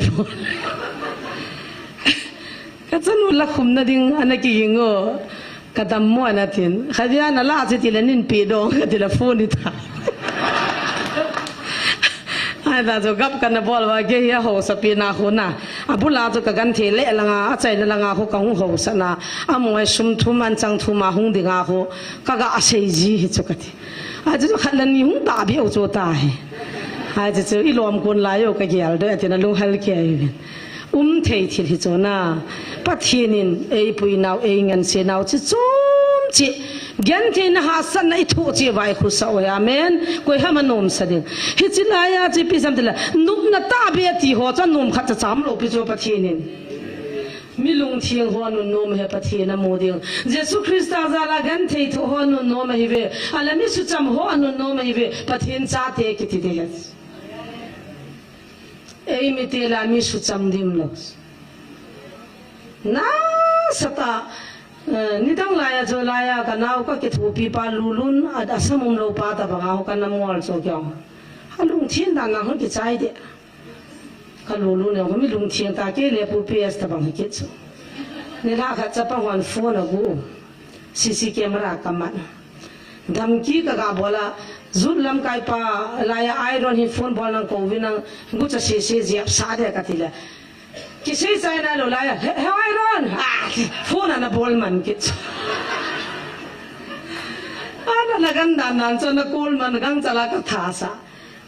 ka chanu la khum na ding anaki yingo kadam mo na tin khadia na la chi ti lenin pi dong ka ti la phone ni ta ai da jo gap kan bol wa ge ya ho sa pi na ho na abula jo ka gan the le langa a chai na langa ho ka hu ho sa na amoy sum thu man chang thu ma hung dinga ho ka ga asei ji hi chu ka ti a jo khalan ni hung ta bi o cho ta he a jo I lom kon la yo ka gyal de atina lu hal ke ai thei thil hi cho na pathinin ei pui naw ei ngan se naw chi chum chi gen tin ha san nai thu chi vai khu sa ya amen koi ha manom sa ding hi chi la ya chi pi sam tela nup na ta be ti ho cha nom kha cha cham lo pi cho pathinin milung thiang ho nu nom he pathina mo ding jesu christa za la gan thei thu ho nu nom hi ve ala mi su cham ho nu nom hi ve pathin cha te ki ti de ei mi te la mi su cham dim lo 那是的，你当来呀就来呀，干那我给土皮把路轮啊，什么路把的吧，我干那摸了做叫，还龙天的那很给摘的，看路轮呢，我们龙天大概来不别的帮他给做，你那看这帮玩佛了不？CC camera 干嘛？धमकी का बोला जुल्लम का पा लाया आयरन ही फोन बोलना कोविना कुछ से जिया सादे का तिला किसी चाइना लो लाया है आयरन फोन आना बोल मन किच आना लगन दान चो ना कोल मन गंग चला का था सा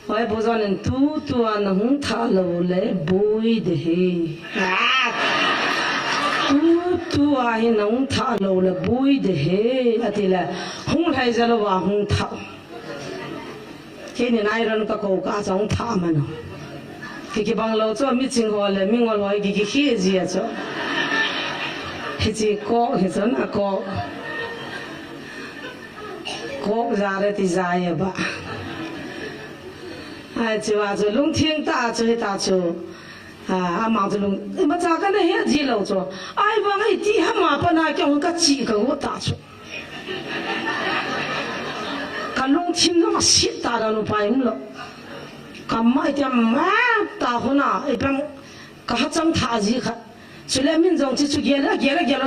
वह बोझन तू आना हूँ था लो ले बोई दे तू आई नंग था लो ले बोई दे अतिला हूँ है जलो वा हूँ था के नि आयरन का को का जंग था मनो कि बंगलो चो मिचिंग हो ले मिंग हो कि खे जिया चो हिची को हिचो ना को जा रे ति जाए बा ai就啊就龙天大就大就啊忙着龙，么咋个那些地老做，哎往哎地下嘛把那叫我个几个我打出，看龙天那么细大的路白了，看嘛一点嘛大河那一边，看还长塔子看，虽然民众就出现了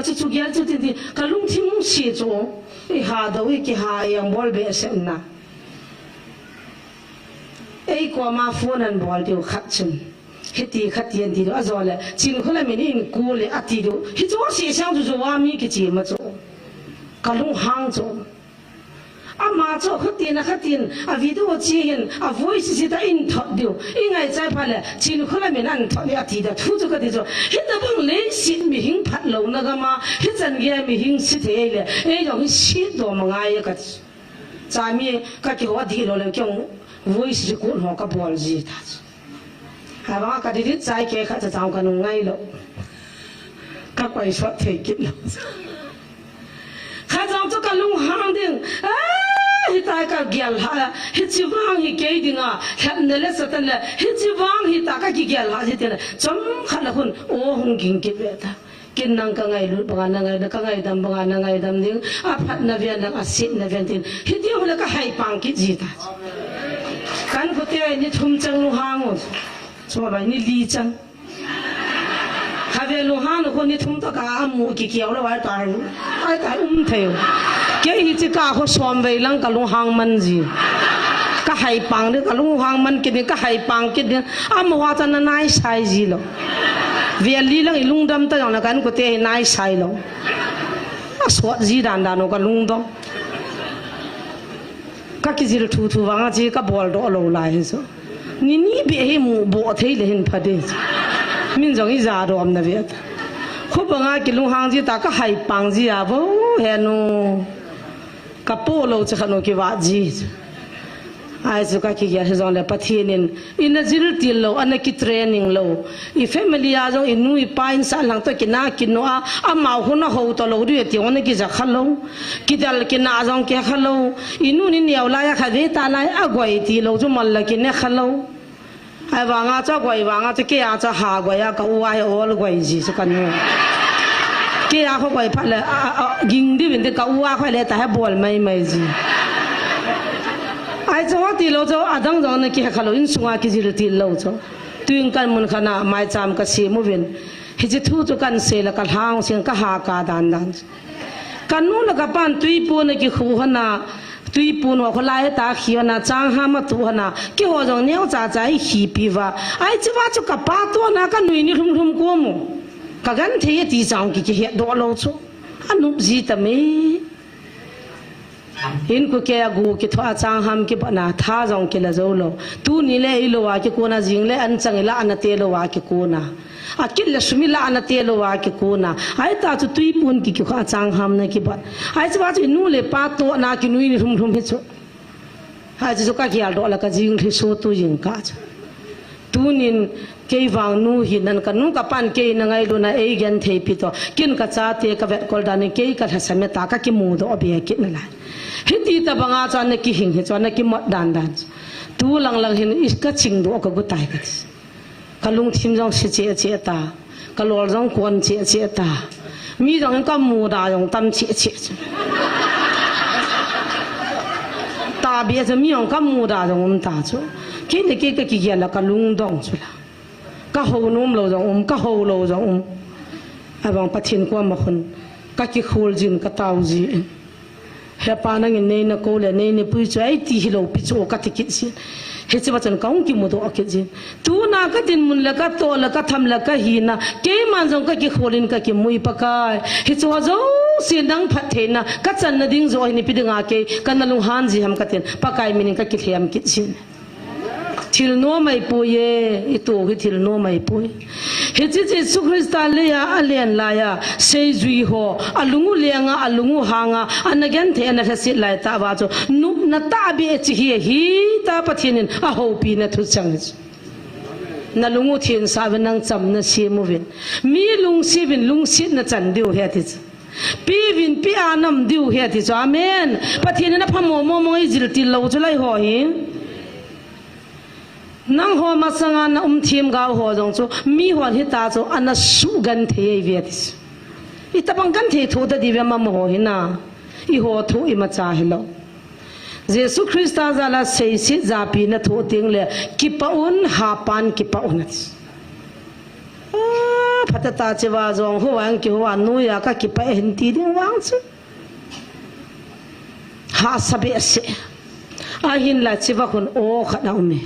就出现就点点，看龙天细做，一下都一下样不别生呐。ไอ้กว่ามาฟูนันบอลเดียวขัดชนฮิตีขัดเตียนทีดูอะไรเลยจินคนละมินินกูเลยอัดทีดูฮิจว่าเสียช่างจู่ว่ามีกิจมาจู่กะลุงหางจู่อามาจู่ขัดเตียนอาวิดีโอเชียนอา voice สิตาอินทัดเดียวยังไงใจพันเลยจินคนละมินันทัดอัดทีดูทุกจุดก็ดีจู่ฮิตาบังเลยสิมีหิงพัดลงนะก็มาฮิจันเกียมีหิงสิเทเลยไอ้ยังสิตัวมังไงก็จามีก็เกี่ยวว่าดีเลยเกี่ยวvoice 就过好个波子，还把个弟弟再给他就找个弄矮了，个怪说太紧了，他找这个弄行的，哎，大个叫他，他就往他给的啊，他那来说的了，他就往他大个叫他就的了，怎么看了混，我很紧给别的。กินนังกังไงรู้บางนังไงกังไงดำบางนังไงดำดิ้งอาพัดนาเวียนนังอาศินาเวียนดิ้งฮิตยังเลยก็ให้ปังกิจีตากันก็เตี้ยนี่ทุ่มจังลูหางชัวร์ไปนี่ลีจังข้าเวลูหางคนนี่ทุ่มตะกาหมูกี่เกี่ยวแล้วไว้ตายเที่ยวแกฮิจิกาเขาสวมไว้หลังกับลูหางมันจีก็ให้ปังเนี่ยกับลูหางมันกินก็ให้ปังกินเนี่ยอามัวจะนั่นนายใส่จีหรอเวียลีลังลุงดำตั้งอย่างนั้นก็เตะนายใส่ลงสวดจีดันดานก็ลุงดำก็คิดจะทูวางจีก็บอลโดนลงไล่ซะนี่เบี้ยมูบอที่เล่นพัดเดชมินจงอีจาดอมนะเวียดเขาบอกว่ากิลุงหางจีตาก็ให้ปังจีอ่ะบ่เห็นนูก็โป้เราจะขนมกี่ว่าจีไอ้สุกัยกิจจงเลยพัฒนินอินนัจิลติลโลอันนักเทรนนิ่งโลอีเฟมิลีอาจงอินุอีปายน์สันหลังตัวกินน่ากินนัวอามาหุ่นหัวตัวโลดูเอติวันนี้กิจขันโลกิจลกินน่าจงกิขันโลอินุนี่เนี่ยลายขัดเวตาลายอากวยตีโลจุมันลกินเนี่ยขันโลไอ้วางอาจะกวยวางอาจะเกี่ยจะหากวยก็ว่าให้โอลกวยจีสุกันเนี่ยเกี่ยเขากวยพัดเลยยิงดิวินเด็กก็ว่าเขาเลยแต่ให้บอลไม่จีไอ้เจ้าตีโลเจ้าอาดังจังเนี่ยกี่ขลุ่นสุงอากิจิรตีโลเจ้าตุยกันมุนขนาไม่จำก็เสียมุวินเฮจิทูจุกันเสละกันหางเสียงก็หากาดันกันนู้นละกับปานตุยปูนกี่คู่ขนาตุยปูนว่าคนไล่ตาขี้นะจ้างหามาตัวนะกี่หัวจังเนี่ยจ่าใจขี้ปีว่าไอ้เจ้าว่าจุกับป้าตัวนะกันหนุ่ยนี่ทุ่มกูมุกันเทียตีจังกี่เหตุโดนโลเจ้าอันนู้นจีตมีเห็นกูแกกูคิดว่าจางหามคิดว่าน่าท่าจงคิดละเจ้าโลตูนี่แหละอีโลวาคิดกูน่าจิงเลยอันจังละอันเตโลวาคิดกูน่ะอาคิดละสมิละอันเตโลวาคิดกูน่ะไอ้ตาจุตุยปุ่นคิดว่าจางหามเนี่ยคิดว่าไอ้จะว่าจะนู่นเลยป้าตัวน่ากินนู่นนี่ทุ่มให้ชั่วไอ้จะสุก้าเกี่ยวดอกละก็จิงที่โซตุยิงกัดตูนี่เกี่ยวกับนู่นหินนั่นกันนู่นกับปันเกี่ยนังไงดูนะเอเกนเทปิโตกินกับจ้าเตะกับเวทกอลดานี่เกี่ยกับสมัยตากกิมูดอบียกินนั่นแหละฮิตที่ตะบังอาจารย์นักหิงฮิตวันนักหมดดันตูลังหินอิสกัดชิงดูก็กุตายกันขลุ่งทิมจงสิเจตา cái lò giống quan chế ta mi giống cái mù đà giống tâm chế ta bây giờ mi giống cái mù đà giống ta chứ khi này cái là cái lung đông chứ là cái hậu nôm lâu giống cái hậu lâu giống ai bằng phát hiện qua mà con cái khâu gì cái tàu gì hệ pa năng này nó cố là này bùi chơi tí hi lâu bị chỗ cái tiết gì hết chỉ bắt chân công kim một độ cái gì tu na cái tin mun là cái to là cái tham là cái hi na cái mà giống cái khâu lên cái mui pa cái hết cho zo xin đăng phát hiện na cái chân là đinh rồi này bị đừng cái nó lung han gì ham cái tin pa cái mình cái thiam cái gì thiểu nó mày bùi itu cái thiểu nó mày bùi hết chỉ Jesus Christ lấy alien lại xây duy ho alungu lianga alungu hanga anagen thế anh sẽ lại ta vào cho núp na ta bị chỉ hi ta bắt thiên a hậu pi na thu chăng na lungu thiên sa bên năng chăm na si mu vin mi lung si vin lung si na chan diu he thì pi vin pi anam diu he thì amen bắt thiên na phamo mo izil ti lo chu lai ho hi nang ho ma sanga na thim ga ho jong chu mi ho hi ta chu ana su gan the ve tis I tabang gan the thu da di ve ma mo hi na I ho thu I ma cha hello Jesus Christa zala sei si za pi na thu ting le ki pa un ha pan ki pa un patata che wa jong ho wang ki ho an nu ya ka ki pa hin ti ding wang chu ha sabe se a hin la che wa khun o kha na me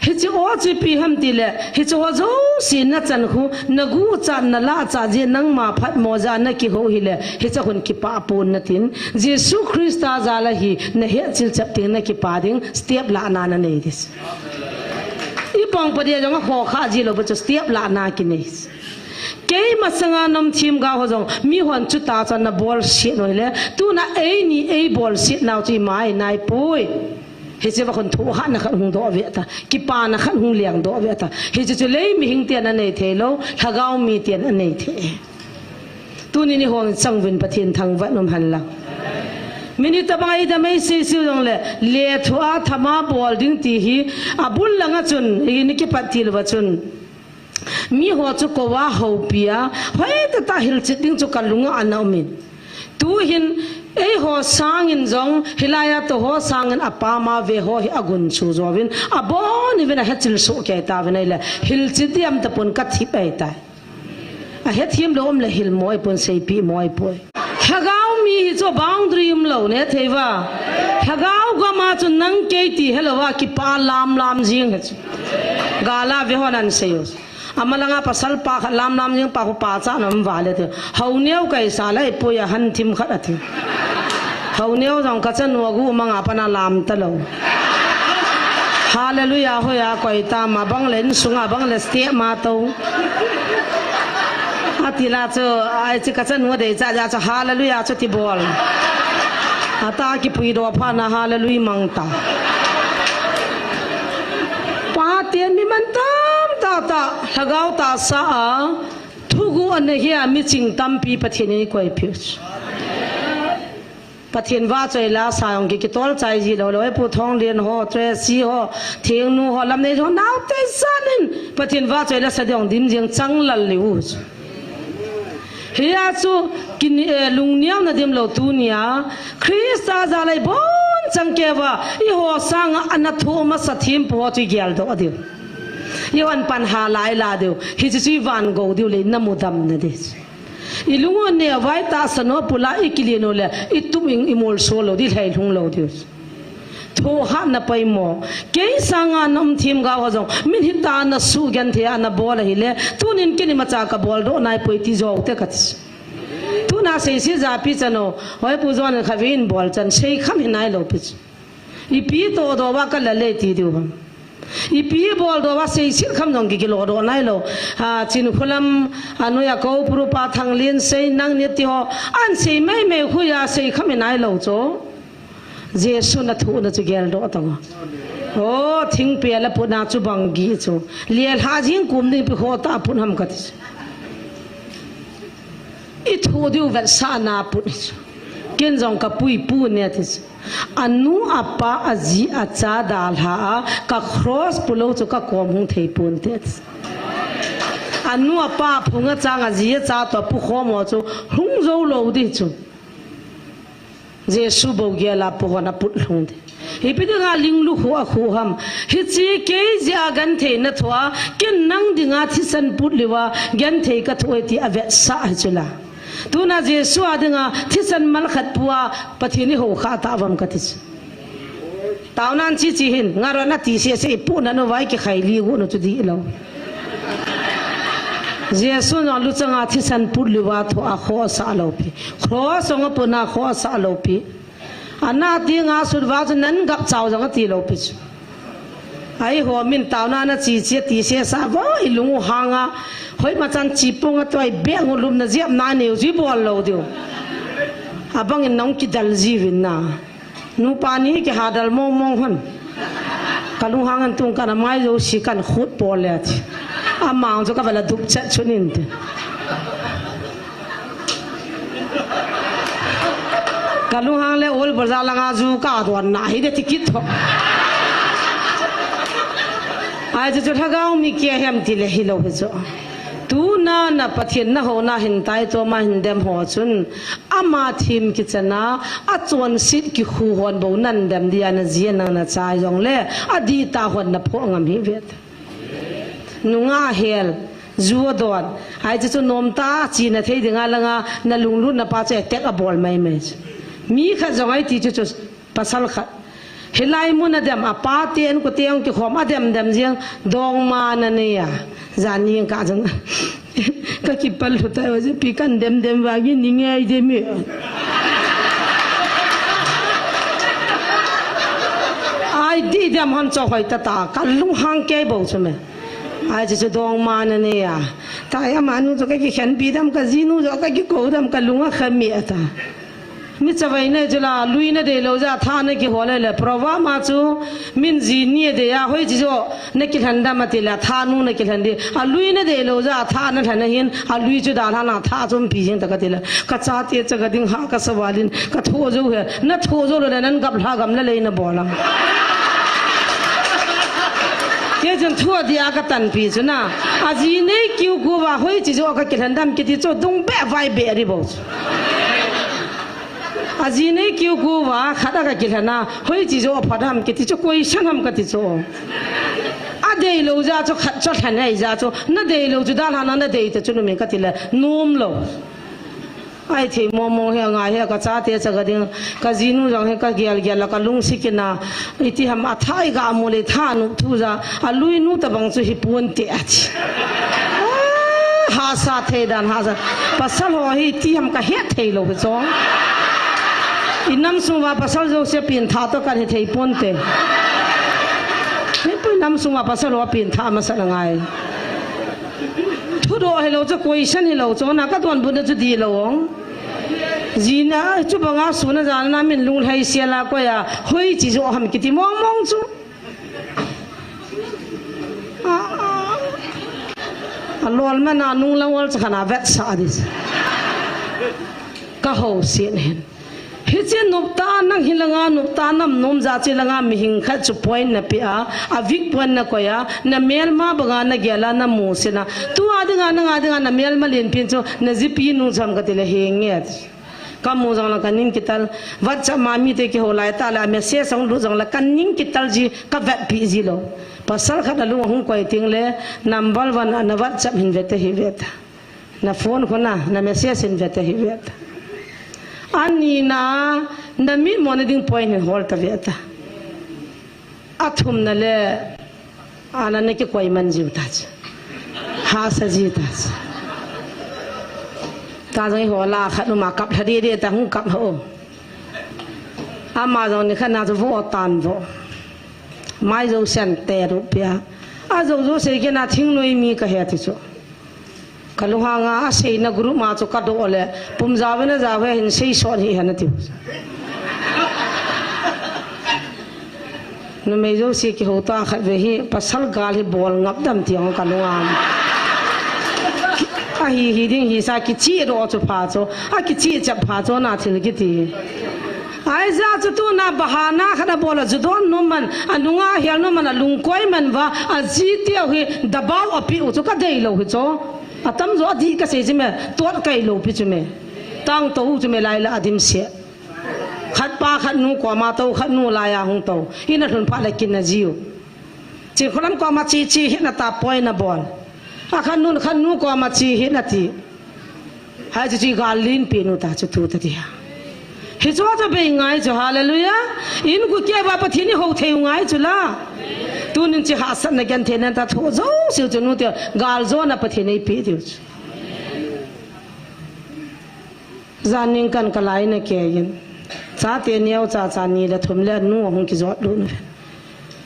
hichi o chi pi ham ti le hichi o zo sin na chan khu na gu chan na la cha je nang ma phat mo za na ki ho hi le hichi hun ki pa pon na tin Jesus Christa za la hi na he chil chap tin na ki pa ding step la na na nei dis I pong pa dia jong ho kha ji lo ba step la na ki nei ke ma sanga nam thim ga ho jong mi hon chu ta chan na bol shit no le tu na ei ni ei bol shit now chi mai nai pui he che ba kon thu ha na khan hung do ve ta ki pa na khan hung liang do ve ta he che lei mi hing tian an nei the lo thagao mi tian an nei the tu ni ni hong chang vin pathian thang va nom han la mini ta bai da mai se su dong le thua thama bol ding ti hi abul langa chun i ni ki patil wa chun mi ho chu ko wa ho pia hoi ta hil chit ding chu kalunga anaumin tu hin ei ho sangin jong hilaya to ho sangin apama ve ho hi agun chu zowin abon even a hechil so ke ta venela hil chitiam ta pun ka thi pai ta a hethim lom le hil moi pun sei pi moi poi hagau mi hi cho boundary um lo ne theiwa hagau ga ma chu nang ke ti helwa ki pa lam lam jing gala ve ho nan sei amalanga pasal pa lam lam jing pa ko pa cha nam wale the hauneu kai sala ipoya han thim khat athi hauneu jong ka chan wagu manga pana lam ta lo hallelujah hoya koi ta ma bang len sunga bang le ste ma to atila cho ai chi ka chan wa de cha ja cha hallelujah cho ti bol ata ki pui do pha na hallelujah mang ta pa tien mi man ta hagau ta sa thugu an he mi ching tam pi pathian ni koi phi pathian wa choi la sa ong ki tol chai ji lo loi pu thong lien ho tre si ho theng nu ho lam nei ho nau te sanin pathian wa choi la sa dong dim jeng chang lal liu hiya chu kin lung niaw na dim lo tu nia Krista za lai bon chang ke wa I ho sang an thu ma sa thim po chi gyal do adi yawan pan ha lai la deu hi chi van go deu le namudam na des ilungo ne vai ta sano pula ikilino le ituming imol solo di lai lung lo deu tho ha na pai mo ke sanga nam thim ga ho jong min hita na su gan the ana bol hi le tunin kini macha ka bol do nai poi ti jo te kat tu na sei si za pi chano hoi pu zon khavin bol chan sei kham hinai lo pi I pi to do wa ka la le ti deu I pi bol do wa sei sil kham jong ki lo do nai lo ha chin khulam anu ya ko puru pa thang lin sei nang ne ti ho an sei mai me khu ya sei kham nai lo cho jesu na thu na chu gel do ta o thing pe la pu na chu bang gi chu liel ha jing kum ni pi ho ta pun ham ka ti I thu diu va sa na pu ken jong ka pui pu ne ti anu apa aji acha dal ha ka cross pulo chu ka kom hung thei pun te anh nuôi pa phung cái trang à gì cha to bút khó mà chú hung dâu lâu đi chú Giêsu bảo kia là bút na bút hung đi hi bây giờ ngài linh lu hoa khu ham hi chỉ cái gì gan thế na thua cái năng đi ngài thi san bút liwa gan thế cái thua thì avet sa chứ là tu na Giêsu à ngài thi san mal khát bua pathi ni ho khát ta vam cái thi tao nan chỉ hin ngài rồi na ti se pu na no vai cái khai li gu no chu di lo Giêsu na lu changa thi san bút liwa thua kho sa lo pi kho song pu na kho sa lo pi anh tiếng ngã sụt vào cho nên gặp cháu trong cái tiền lâu bị ai họ mình tao na chỉ tí xe sa với lùng hàng à hỏi mà chân chỉ bông cái tôi bé ngồi lùm na dẹp na nhiều chỉ bỏ lâu điều à bằng cái nông kỹ dal gì vậy na nu pani cái hạt dal mong mong hơn cái lùng hàng anh tung cái mai rồi xí cái khốt bỏ lẹ à mang cho cái là đục chết cho nên kalau hang le ol berjalan ngaju ka tuan na hi de tikit ho ai je thagau mi ke hem ti le hi lo zo tu na pathian na ho na hin tai to ma hin dem ho chun ama thim ki chana a chon sit ki khu hon bo nan dem dia na zia na chai jong le adi ta hon na pho ngam hi vet nunga hel zuo don ai je chu nom ta chi na thei dinga langa na lunglu na pa che tek a bol mai mai mi kha zongai ti chu pasal kha helai mun adem apa ten ko teang ki khom adem dem jeng dong ma na ne ya zani ka jang ka ki pal hota ho je pi kan dem wa gi ni ngai je mi ai di dem han cho hoi ta ka lung hang ke bo chu me ai je dong ma na ne ya ta ya manu to ka ki khan bi dam ka zinu jo ka ki ko dam ka lunga khami ata mi chawai ne jula lui na de lo ja tha ne ki hole le prova ma chu min ji ni de ya hoi ji jo ne ki thanda ma ti la tha nu ne ki thandi a lui na de lo ja tha na thana hin a lui chu da na tha chum pi jing ta ka ti la ka cha te cha ga ding ha ka sawalin ka tho jo he na tho jo lo nan gap la gam la le na bolam ye jan thua dia ka tan pi chu na a ji ne kiu go wa hoi ji jo ka ki thandam ki ti cho dung be vai be ri bo aji ne kyu go wa khada ka kilana hoi ji jo phadam ke ti cho koi sanam ka ti cho a de lo ja cho khat cho than ai ja cho na de lo ju da na na de te chu me ka ti la num lo ai the mo mo he nga he ka cha te cha ga ding ka jinu jang he ka gyal gyal ka lung sikina iti ham athai ga mo le tha nu thu ja a lui nu ta bang chu hi pun te a chi ha sa the dan ha sa pasal ho hi ti ham ka he the lo be chong inam suma pasal jo se pin tha to kan thei ponte ne pu nam suma pasal wa pin tha ma sa ngai thu do hello cho question hello cho na ka don bu na chu di lo zina chu banga su na jan na min lung hai sia la ko ya hoi chi jo ham ki ti mong mong chu a lol ma na nung la wal cha khana vet sa dis ka ho sin hen hiche nupta nang hilanga nupta nam nom za che langa mi hing kha chu point na pi a vik point na ko ya na mel ma baga na gela na mu se na tu adinga na mel ma len pin chu na zipi nu jam ka tele henge kam mo jang la kanin kital wat cha mami te ki holai ta la me se sang lu jang la kanin kital ji ka vet pi ji lo pasal kha da lu hung koi ting le number 1 na wat cha hin vete hi veta na phone ko na message hin vete hi veta ani na mi monitoring point in hol ta veta athum na le ana ne ke koi man jiw ta ha sa ji ta jang ho la kha no ma kap thadi de ta hu kap ho ama jong ni khana zo vo tan vo mai zo sen te rupia a zo se ke na thing noi mi ka he ti cho kaluhanga sei na guru ma cho ka do le pum jawe na jawe hin sei so hi han ti no me jo se ki hota kha ve hi pasal gal hi bol ngap dam ti ang kaluang a hi ding hi sa ki chi ro cho pha cho a ki chi chap pha cho na thil ki ti ai za chu tu na bahana khada bola judon no man anunga hial no man lungkoi man wa aji tia hi dabau api u chu ka dei lo hi cho atam zo adi ka se jime tot kai lo pi chume tang to u chume lai la adim se khat pa khat nu ko ma to khat nu la ya hung to ina thun pha la kin na jiu chi kholam ko ma chi chi hi na ta poi na bol a khan nu ko ma chi hi na ti hai chi galin pi nu ta chu tu ta dia hi cho cho be ngai cho hallelujah in ku ke ba pa thini ho theu ngai chu la tu nin chi ha san na gan the na ta tho zo siu chu nu te gal zo na pa thini pi diu zaning kan kalai na ke yin cha te niao cha ni la thum le nu hong ki zo lu nu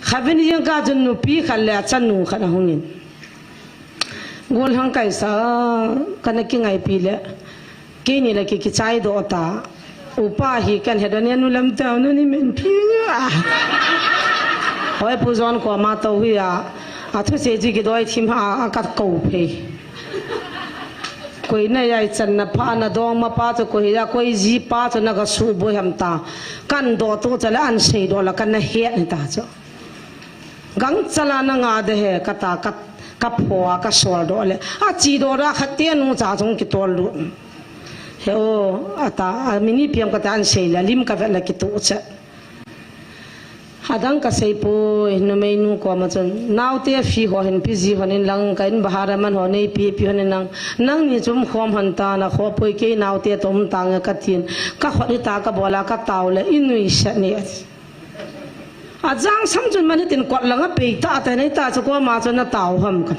khavin yang ka jun nu pi khal le chan nu kha na hong in gol hang kai sa kan ki ngai pi le ke ni la ki chai do ta upa hi kan hedania nu lam ta nu ni men pi hoi pu zon ko ma to wi a thu se ji ki doi thim ha ka ko phe koi na yai chan na pha na dong ma pa cho koi ya koi ji pa cho na ga su bo ham ta kan do to chala an sei do la kan na he ni ta cho gang chala na nga de he ka ta ka phwa ka sol do le a chi do ra kha te nu cha jong ki tol lu he o ata mini piam ka tan sei la lim ka va la ki to cha hadang ka sei po no me nu ko ma chon naw te fi ho hen pi ji honin lang ka in bahara man ho nei pi honin nang ni chum khom han ta na kho poi ke naw te tom tang ka tin ka kholi ta ka bola ka taw le inui sha ni ajang sam chun man tin kwat langa pe ta ta nei ta cho ko ma chon na taw ham ka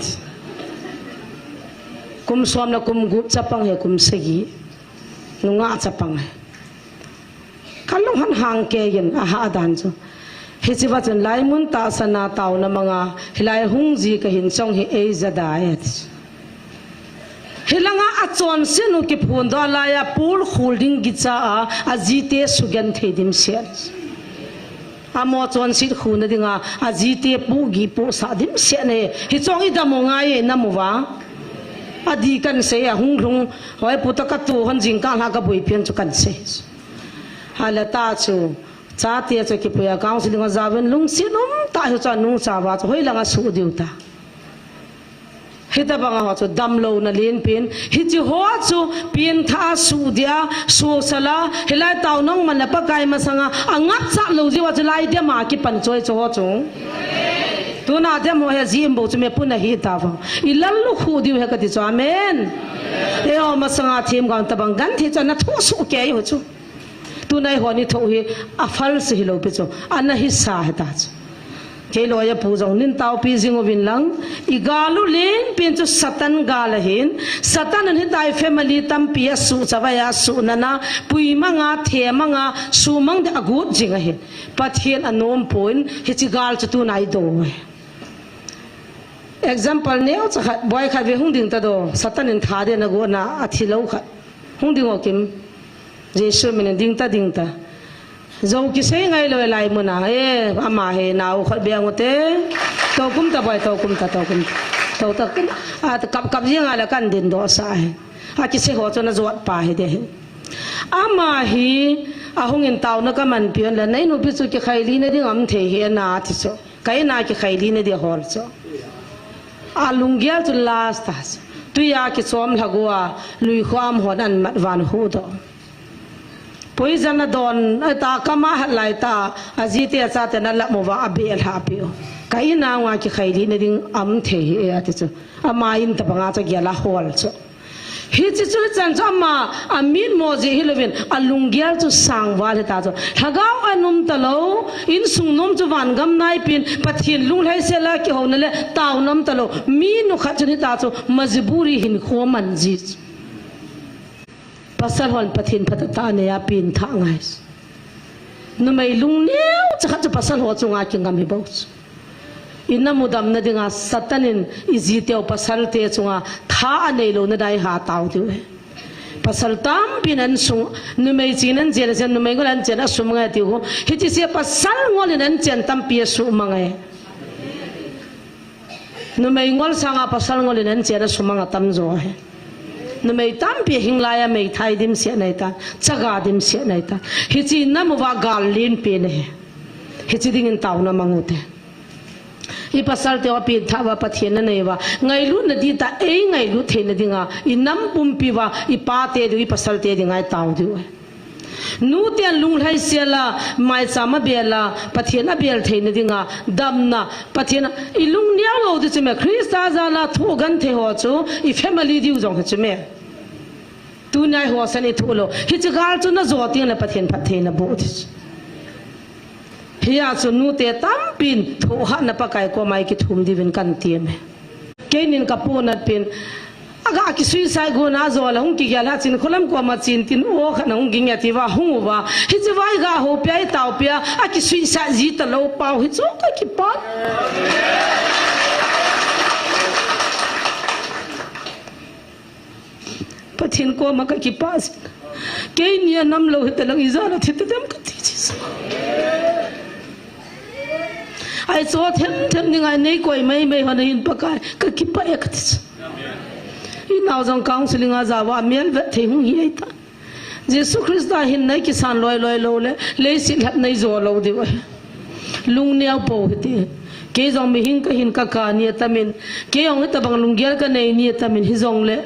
kum som na kum gup chapang he kum segi nunga chapang he kalong han hang ke yen a ha dan cho hi chi wa chon lai mun ta sana taw na manga hilai hung ji ka hin chong hi e zada et hilanga a chon sinu ki phun da la ya pul holding gi cha a ji te sugan thedim se a mo chon sit khun dinga a ji te pu gi pu sa dim se ne hi chong i da mo nga ye na mu wa adi kan se a hung rung hoi pu ta ka tu hon jing ka la ka boi pian chu kan se hala ta chu cha te cho ki puya council nga zawen lung sinum ta hu cha nu cha wa hoi langa su diu ta hita banga ho chu dam lo na len pin hi chi ho chu pin tha su dia su sala hilai taw nong man pa kai ma sanga angap cha lo ji wa chu lai de ma ki pan choi cho ho chu tu na de mo he zim bo chu me pu na hi ta wa ilal lu khu diu he ka ti cho amen e o ma sanga thim gan ta bang gan thi cha na thu su ke ho chu tu nai ho ni tho hi a fal se hi lo pe cho ana hi sa he ta ke lo ya pu jong nin taw pi jingo bin lang i galu len pin chu satan gal hin satan an hi dai family tam pi su chawa ya su nana pui manga the manga su mang de agut jinga he pathian anom point hi chi gal chu tu nai do example ne o cha boy kha ve hung ding ta do satan in tha de na go na athi lo kha hung ding o kim jesu min ding ta zo ki sei ngai lo lai mu na e ama he naw khot be ngote to kum ta boy to kum ta to ta kin a kap jing ala kan din do sa he a ki se ho cho na zot pa he de ama hi a hung in taw na ka man pian la nei no pi chu ki khai li na ding am the he na ti cho kai na ki khai li na de hol cho a lungia chu last tas tu ya ki som lagwa lui kham hon an mat van hu do poison na don ta kama halai ta azite cha te na la mo wa abel ha pio kai na wa ki khaili na ding am the he ati chu ama in ta banga cha gyala hol chu hi chi chu chan cha ma amin mo ji hilwin alungyal chu sangwal ta chu thagaw anum talo in sungnom chu wan gam nai pin pathin lung lai se la ki ho na le taw nam talo mi nu kha chu ni ta chu majburi hin kho man ji pasal hon pathin patata ne ya pin tha ngai nu mai lung neu cha cha pasal ho chunga ki ngam hi bo inna mudam na dinga satanin iziteo pasal te chunga tha anei lo na dai ha taw tu pasal tam pinan sung nu mai chinan jela jan nu mai golan chena sumnga ti ho hiti se pasal ngolinan chen tam pi su mangai nu mai ngol sanga pasal ngolinan chena sumanga tam zo he nó mấy tam bia hình lại mấy thay đêm sẽ này ta chaga đêm sẽ này ta hi chi nam wa gal lin pe này hi chi ding tàu na mangute i pasal te wa pi tha wa pathian na nei wa ngai lu na di ta e ngai lu the na dinga i nam pum pi wa i pa te du i pasal te dingai tau du nu tian lung lai siala mai chama bela pathiana bel theina dinga damna pathiana i lung niang lo de cheme krista zala thogan the ho chu i family diu jong cheme tu nai ho sani thulo hi chigal chu na zo ting la pathian phat theina bo thi hiya chu nu te tam pin tho ha na pakai ko mai ki thum di vin kan ti me kenin kapunat pin aga ki suicide go na zo la hung ki gala chin kholam ko ma chin tin o khana hung ging ati wa hung wa hi chi vai ga ho pya taw pya a ki suicide ji ta lo pau hi chu ka ki pa pathin ko ma ka ki pa ke ni nam lo hi ta lang izara thi ta dam ka ti chi ai so them ni ngai nei koi mai mai hon hin pa ka ki pa ek ti nào trong counseling à zawa miel vet thi hung hi ta Jesus Christ da hin nai ki san loi loi lo le sil hat nai zo lo di wa lung niao po ti ke jong mi hin ka ni tamin ke ong ta bang lung gel ka nei ni tamin hi jong le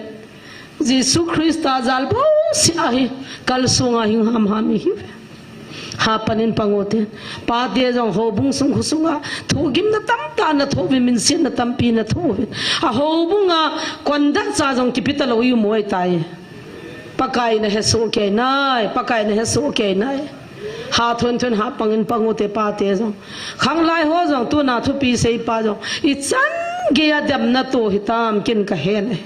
Jesus Christ da zal bo si a hi kal sunga hin ham hi ha panin pangote pa de jong ho bung sung khusunga thogim na tam ta na thobi min sin na tampi na thobi a ho bunga konda cha jong kipita lo yu moi tai pakai na hesu ke nai pakai na hesu ke nai ha thon ha pangin pangote pa te jong khang lai ho jong tu na thu pi sei pa jong I chan ge ya dam na to hitam kin ka he ne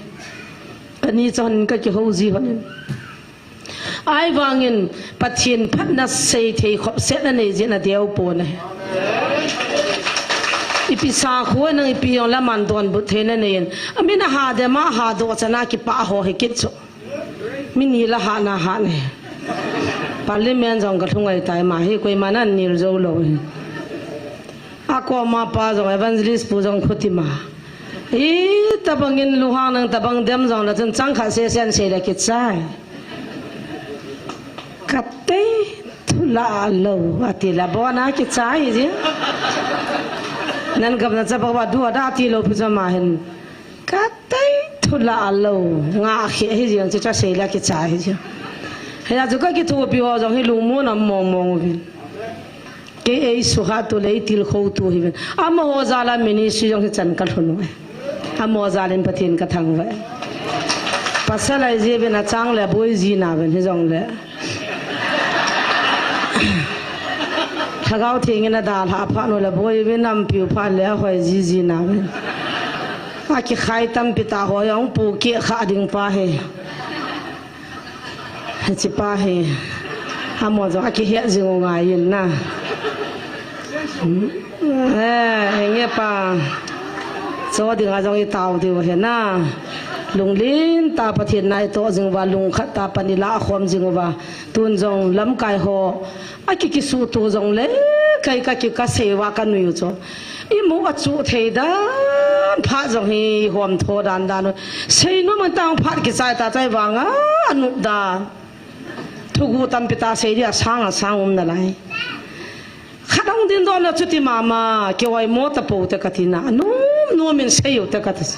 ani chon ka ki ho ji honin ai wangin pathin phat na sei thei khop set na nei jena deu po na ipi sa kho na ipi on la man don bu the na nei amina ha de ma ha do chana ki pa ho he kit cho min la ha na ha ne parliament jong ka thungai tai ma he koi mana nil zo lo a ko ma pa jong evangelist pu jong khuti ma e tabangin luhang nang tabang dem jong la chen chang kha se sen se la kit sai kate thula lo ati la bona ki chai ji nan gam na chapa wa du da ti lo phuja ma hen kate thula lo nga khe hi jing cha se la ki chai ji he ya ka ki thu pi ho jong hi lu mo na mong mong vi ke ei su ha to le til kho tu hi am ho za la ministry jong chan kal hunu am ho za len pathin ka thang wa pasal ai je be na chang le boi ji na ben hi jong le thagao thing na da la pha no la boy be nam piu pha le hoi ji ji na me a ki khai tam pita ho yong pu ki kha ding pa he chi pa he ha mo zo a ki he ji ngo ngai yin na nghe pa so ding a jong I tao di he na lung lin ta pathin nai to jing wa lung khat ta panila khom jing wa tun jong lam kai ho a ki su to jong le kai ka ki ka sewa ka nu cho I mu a chu thei da pha jong hi hom tho dan dan sei no man tang phat ki sai ta chai wanga anu da thugu tam pita sei dia sang na lai khadang din don na chuti mama ke wai mo ta po ta katina no min sei yo ta katas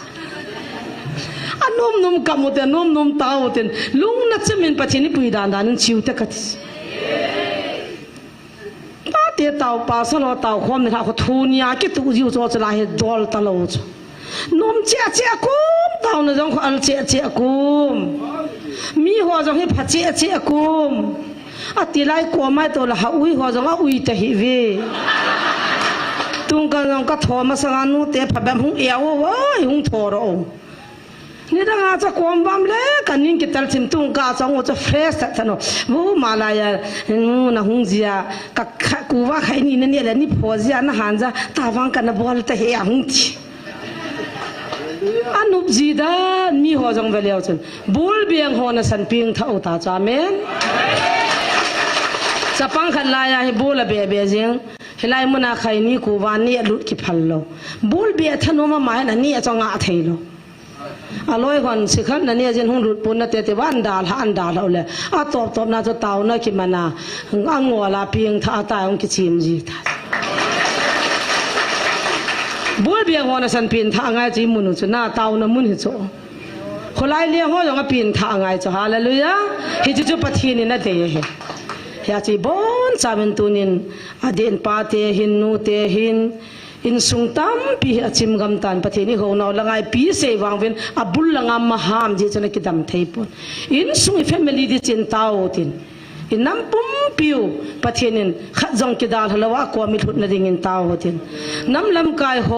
nom kamote nom taoten lung na chemin pachini pui dan dan chiu ta kat ta te tao pa sa lo tao khom na kho thunia ki tu jiu zo chla he dol ta lo nom che kum tao na jong al che kum mi ho jong he pha che kum a ti lai ko mai to la ha ui ho jong a ui ta hi ve tung ka jong ka tho ma sa nu te pha bam hung eo wa hung tho ro ni da nga cha kom bam le kanin ki tal chim tung ka chang o cha fresh ta thano bu malaya na hung jia ka ku wa khai ni ne le ni pho jia na han ja ta wang ka na bol ta he hung thi anup ji da mi ho jong ve leo chen bul biang ho na san ping tha ta cha men cha pang khan la ya he bul be jing helai muna khai ni ku wa ni lut ki phal lo bul be thano ma mai na ni a changa thei lo อร่อยก่อนสิขันนั่นเนี่ยเจนหงหลุดปุ่นนะเตะว่าอันดาลอันดาลเอาเลยตบน่าจะเต่านะคิดมันนะงัวลาเพียงท่าตายองคิดชิมจีบัวเบียงหัวนะสันเปลี่ยนท่าไงจีมุนจะหน้าเต่านะมุนหิโจคนไล่เลี้ยงหัวยังเปลี่ยนท่าไงจะหาเลยเลยอะฮิจิจุปะทีนี่นะเตะเฮียจีบอนจามินตุนินอดีนปาเตหินนูเตหินอินสุงตัมปีจิมกำตันปะเทนี่เขาหน้าละไงปีเสวางเวนอับุลละงามมหามจีจนกิดดำเทปอนอินสุงอีแฟมิลี่ดิจินตาวตินอินน้ำปุ่มปิวปะเทนินขัดจงกิดาลละว่ากว่ามิถุนดิ่งอินตาวตินน้ำลำกายโฮ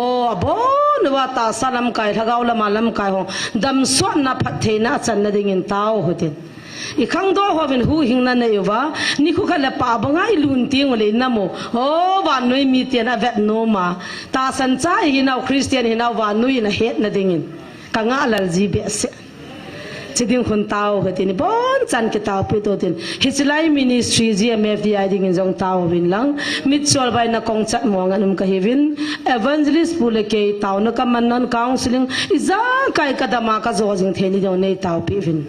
บอนว่าตาสลำกายทะเกาละมาลำกายโฮดำสวนนับปะเทน่าจันนดิ่งอินตาวตินอีครั้งโดหัวเป็นหูหิงนั่นเองว่านี่คุกันละป่าบังไงลุนติงวันเลยนะโมโอ้วันนุยมีเตียนอเวทโนมาตาสันใจหินเอาคริสเตียนหินเอาวันนุยนะเฮ็ดนะดิ่งกังอาลลจีเบสจะดิ่งคนเต้าเหตินี่บอนจันกิตาไปตัวตินฮิสไลมินิสทรีจีเอ็มเอฟดีไอดิ่งจงเต้าวินลังมิดชอลไปนักกองจัดมองกันก็เฮวินเอเวนเจลิสปูเลเกย์เต้านักมันนันคาวซิลิงอิจาไกกระดามากระโจจิงเทนี่เดียวในเต้าปีวิน